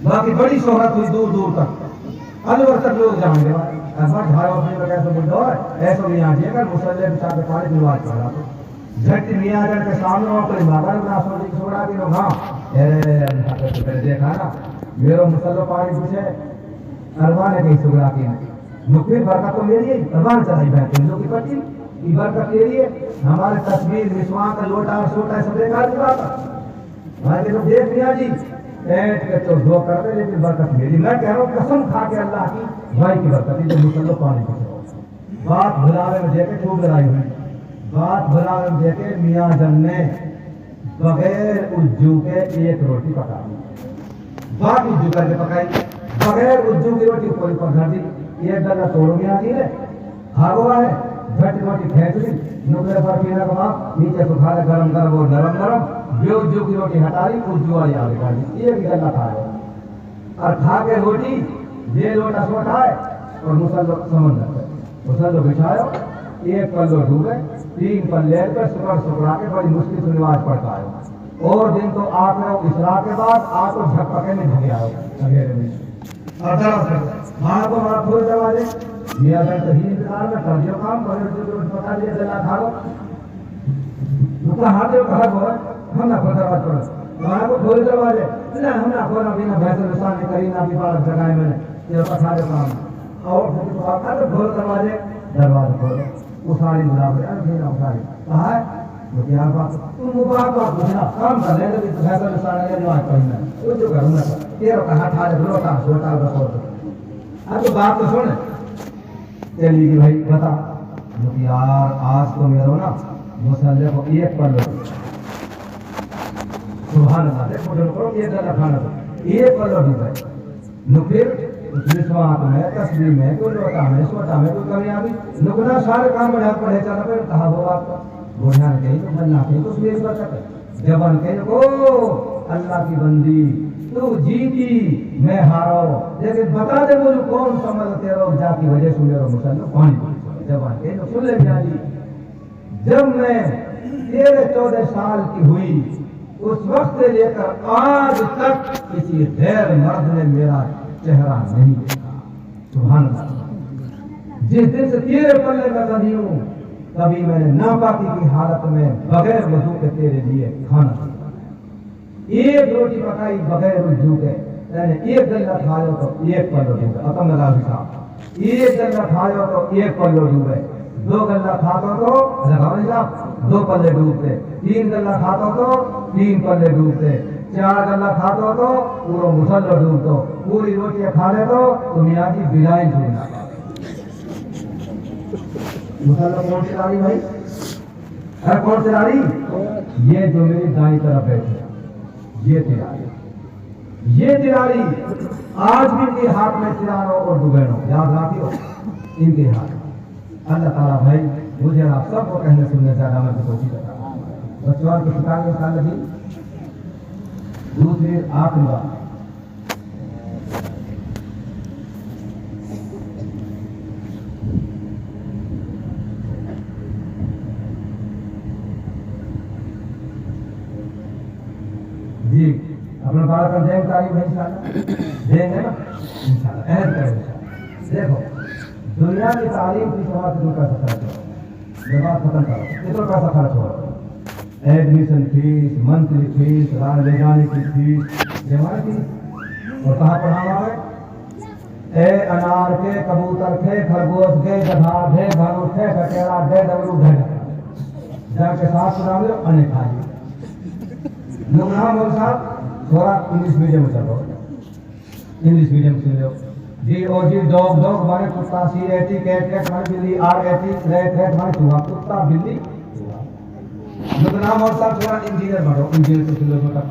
باقی بڑی شہرت ہوئی دور دور تک الور تک لوگ جائیں گے ایسا گھر اپنے میں کیسے بڑھو ہے ایسا نہیں آ جائے گا مسلم بچا کے پانی نواز پڑھا تو جھٹ میاں جن کے سامنے ہو کوئی ماتا بھی ناسوں کی چھوڑا دی ہاں اے دیکھا نا میرا مسلم پانی پوچھے ارمان ہے کہیں سگڑا کی مکمل برکت تو میری ہے ارمان چلائی بہتر جو کی پٹی یہ برکت میری ہے ہمارے تصویر مسواں کا لوٹا سوٹا سب دیکھا دی بات ہمارے لوگ دیکھ میاں جی پیٹ کے تو دو کر دے لیکن برکت میری میں کہہ رہا ہوں قسم کھا کے اللہ کی بھائی کی برکت جو مسلم پانی پوچھے بات بھلاوے میں دیکھے خوب لڑائی ہوئی بات بھلاوے میں دیکھے میاں جن نے بغیر اجو کے 1 روٹی پکا دی بات اجو کر کے پکائی بغیر اجو کی روٹی کوئی پکڑ دی 1 ڈلا توڑو میاں جی نے بھاگوا ہے جھٹ روٹی پھینک لی نکلے پر پینا کا باپ نیچے سکھا لے گرم گرم اور نرم نرم جو اجو کی روٹی ہٹا لی اجو والی آگے کھا لی یہ بھی ڈلا کھایا اور کھا کے روٹی یہ لوٹا سو اٹھائے اور مسلم سمندر پہ مسلم بچھایا 1 پلو ڈوبے 3 پلے پہ سکڑا کے بڑی مشکل سے نماز پڑھتا ہے اور دن تو آ کر اسراء کے بعد آ تو جھپکے میں بھگے آؤ اندھیرے میں اور درخت ماں کو ہمارا کھول دروازے میاں جان صحیح انتظار میں کر دیو کام کرو جو پتا دیا دلا کھا لو مطلب ہاتھ جو کہا بہت ہم نہ کھول دروازے پڑھو ماں کو کھول دروازے نہ ہم نہ کھولا بھی نہ بہتر نشان نے کری نہ بھی بات جگائے میں نے یہ پتا دے کام اور کھول دروازے دروازے کھولو اساری بلا کے ارے اساری کہا ہے وہ کیا بات تم مبارک بات پوچھنا کام کر لے تو بہتر نشان نے نماز پڑھنا وہ جو کروں گا تیرا کہا تھا لوٹا چھوٹا بسو اب تو بات تو سن چلی کہ بھائی بتا یار آج تو میرا نا مسلح کو 1 پلو سبحان اللہ دیکھو کرو یہ ڈلا کھانا 1 پلو ڈوبے نو پھر مسواک میں تسبیح میں کوئی لوٹا میں سوٹا میں کوئی کمی آ گئی نکنا سارے کام بڑھا پڑھے چلا پھر کہا وہ آپ کا بڑھیا کہیں تو بننا کہیں تو اس میں اس پر سکتے جبان کہیں او اللہ کی بندی تو جیتی میں ہارو لیکن بتا دے مجھے کون سمجھتے رہو جا کی وجہ سے میرا مسلم پانی پوچھو جبان کہیں تو سن لے میاں جی جب میں 13-14 سال کی ہوئی اس وقت سے لے کر آج تک کسی غیر مرد نے میرا چہرہ نہیں دیکھا سبحان اللہ جس دن سے تیرے پلے میں بندھی ہوں کبھی میں نے ناپاکی کی حالت میں بغیر وضو کے تیرے لیے کھانا دیا 1 روٹی پکائی بغیر وضو کے میں نے 1 گلا کھایا تو 1 پلو ڈوبا ختم لگا حساب एक गल्ला खाओ तो एक पल्लो डूबे, 2 गल्ला खाओ तो लगाओ नहीं साहब 2 पल्ले डूबते, 3 गल्ला खाओ तो 3 पल्ले डूबते, 4 गल्ला खाओ तो पूरा मुसल्ला डूबतो, पूरी रोटी खा ले तो मियाँ जी बिलाई छूटना। मुसल्ला कौन सी डाली भाई? अरे कौन सी डाली? ये जो मेरी दाई तरफ बैठे, ये तिरारी, ये तिरारी आज भी इनके हाथ में तिरारो और दुबैनो, याद रखियो इनके हाथ। अल्लाह ताला भाई मुझे आप सबको कहने सुनने से अमल की कोशिश करें। बच्चों को सिखाएंगे साल लगी। दूसरी आखिरी बात, जी अपना बात कर देंगे तारीफ है इंशाल्लाह, देंगे ना इंशाल्लाह, अहद करें इंशाल्लाह। देखो दुनिया की तालीम की सवाल कितना पैसा खर्च हो, जब आप खत्म करो कितना पैसा खर्च हो, एडमिशन फीस, मंथली फीस, ले जाने की फीस, जमाने की, और कहाँ पढ़ाना है? ए अनार के, कबूतर के, खरगोश के, गधा के, भालू के, कटेरा के, डबरू के, जाके साथ सुना लो अने खाइए। लोग साहब थोड़ा इंग्लिश मीडियम में चलो, इंग्लिश मीडियम सुन लो। DOG डॉग डॉग माने कुत्ता, CAT कैट कैट माने बिल्ली, RAT रैट रैट माने चूहा, कुत्ता बिल्ली चूहा। लोग और साहब थोड़ा इंजीनियर बनो, इंजीनियर से सुन लो बेटा।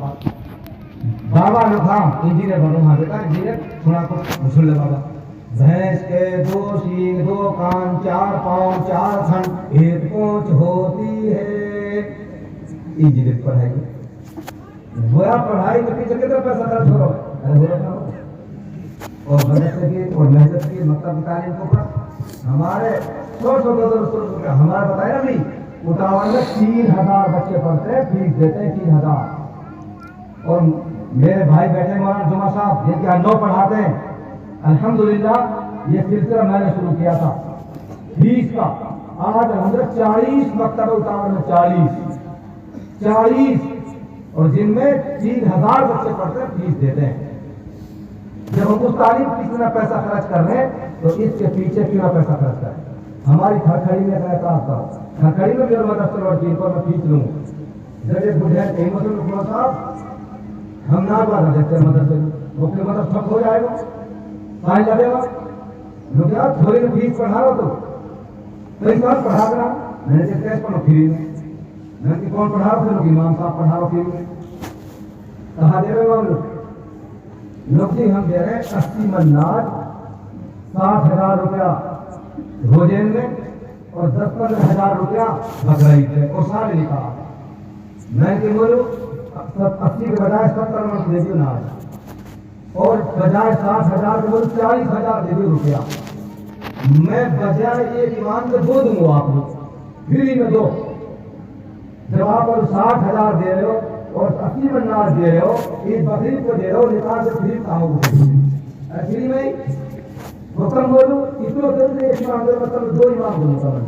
बाबा लोग इंजीनियर बनो, हाँ बेटा इंजीनियर थोड़ा कुछ सुन लो बाबा। भैंस के 2 सींग 2 कान 4 पाँव 4 थन 1 पूंछ होती है, इंजीनियर पढ़ाई बुरा पढ़ाई के पीछे कितना पैसा खर्च हो रहा है? अरे बुरा ना और मेहनत की और मेहनत की मतलब तालीम को पर हमारे 100 हमारा बताया ना भाई उठावन में 3000 बच्चे पढ़ते हैं, फीस देते हैं 3000। और मेरे भाई बैठे मौलाना जुमा साहब जिनके यहाँ 9 पढ़ाते हैं, अल्हम्दुलिल्लाह ये सिलसिला मैंने शुरू किया था फीस का। आज हमने 40 मकतबे उठावन में 40 और जिनमें 3000 बच्चे पढ़ते हैं, फीस देते हैं। जब हम उस तालीम की कितना पैसा खर्च कर रहे हैं तो इसके पीछे क्यों पैसा खर्च करें? हमारी खरखड़ी में रहता था, खरखड़ी में भी मदरसा और जिनको मैं फीस लूँ, जब एक बुढ़े साहब हम ना बात देते हैं मदरसे में, वो फिर मदरसा ठप हो जाएगा, फाइन लगेगा। लोग यार थोड़ी में फीस पढ़ा रहा तो कई साल पढ़ा रहा, मैंने कैसे पढ़ो फ्री में, मैंने कौन पढ़ा रहा था? इमाम साहब पढ़ा रहा फ्री में, कहा दे रहे हो लोग जी? हम दे रहे हैं 80 मन्नाज 60,000 रुपया भोजन में और 10-15,000 रुपया बकरीद पे और सारे निकाह। मैं क्यों बोलूँ 80 के बजाय 70 मन दे दियो नाज और बजाय 60,000 के बोलूँ 40,000 दे दियो रुपया। मैं बजाय एक ईमान में 2 दूंगा आपको फ्री में 2। जब आप 60,000 दे रहे हो और 80 मन्नाज दे रहे हो, इस बकरीद को दे रहे हो, निकाल से फ्री कहाँ हो फ्री में हुक्म बोलूँ इतना जरूर एक इमाम दो मतलब 2 इमाम दूँ समझ।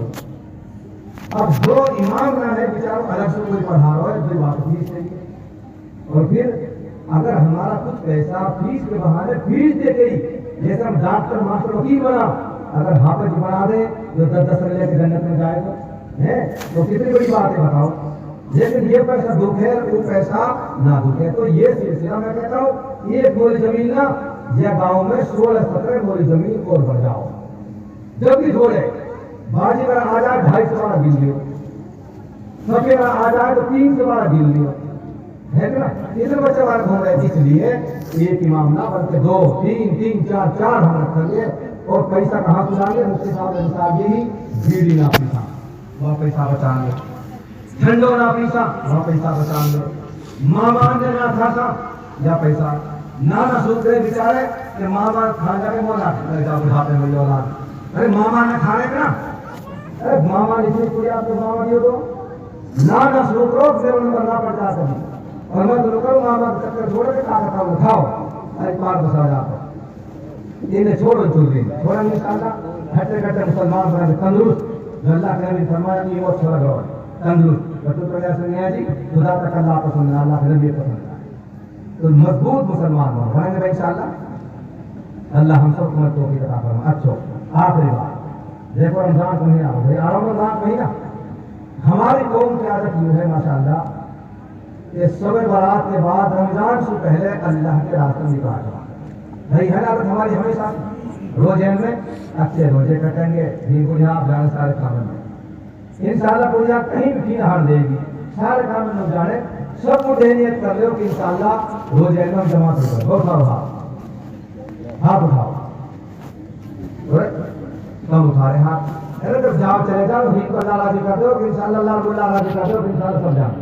अब 2 इमाम ना है बेचारों अलग से कोई पढ़ा रहा है, कोई बात फीस चाहिए। और फिर अगर हमारा कुछ पैसा फीस के बहाने फीस दे गई, जैसे हम डॉक्टर मास्टर वकील बना, अगर हाफिज बना दे जो 10-10 लेके जन्नत में जाएगा है तो कितनी बड़ी बात है बताओ। लेकिन ये पैसा दुख है, वो पैसा ना दुख है। तो ये सिलसिला मैं कहता हूँ एक बोली जमीन ना या गांव में 16-17 बोली जमीन और बढ़ जाओ, जब भी छोड़े बाजी वाला आ जाए 250 वाला गिन लियो, सफेद वाला आ जाए तो 300 वाला गिन लियो, है ना? इतने बच्चे वाले घूम रहे, इसलिए एक इमाम ना बल्कि 2 3 3 4 4 हम रखेंगे। और पैसा कहाँ सुधारेंगे? मुफ्ती साहब ने मिसाल दी बीड़ी ना पीसा वहाँ पैसा बचाएंगे, ठंडो ना पीसा वहाँ पैसा बचाएंगे, मामा ने ना खाता या पैसा नाना सूख रहे बेचारे कि मामा खा जाके मोला बुढ़ापे में औलाद, अरे मामा ने खाने का, अरे मामा ने कोई आपको मामा दियो तो नाना सूख रो फिर उन्हें ना पड़ जाता है और मैं तो करूँ मामा के चक्कर छोड़ के ताकत उठाओ, अरे पार बसा जाता इन्हें छोड़ो चूरी थोड़ा इंशाअल्लाह हटे घटे मुसलमान बने तंदुरुस्त। अल्लाह के नबी फरमाया कि वो छोड़ गया तंदुरुस्त तो कैसे नहीं है जी, खुदा तक अल्लाह पसंद है, अल्लाह के नबी पसंद है, तो मजबूत मुसलमान बनेंगे इंशाअल्लाह। अल्लाह हम सबको तौफीक अता फरमाए। अच्छा آخری بات دیکھو رمضان کا مہینہ ہو گیا رمضان کا مہینہ ہماری قوم کی عادت یہ ہے ماشاءاللہ کہ صبح برات کے بعد رمضان سے پہلے اللہ کے راستے میں نکالنا بھائی ہے نا عادت ہماری ہمیشہ روزے میں اچھے روزے کٹیں گے بھی بنیاد جانے سارے کاموں میں انشاءاللہ بنیاد کہیں بھی نہ دے گی سارے کام میں جانے سب کو نیت کر لو کہ انشاءاللہ روزے میں جمع کرو ہاتھ اٹھاؤ کم اٹھا رہے ہاتھ جب جاؤ چلے جاؤ کو اللہ راضی کر دو کہ انشاءاللہ اللہ راضی کر دو کہ انشاءاللہ سب جاؤ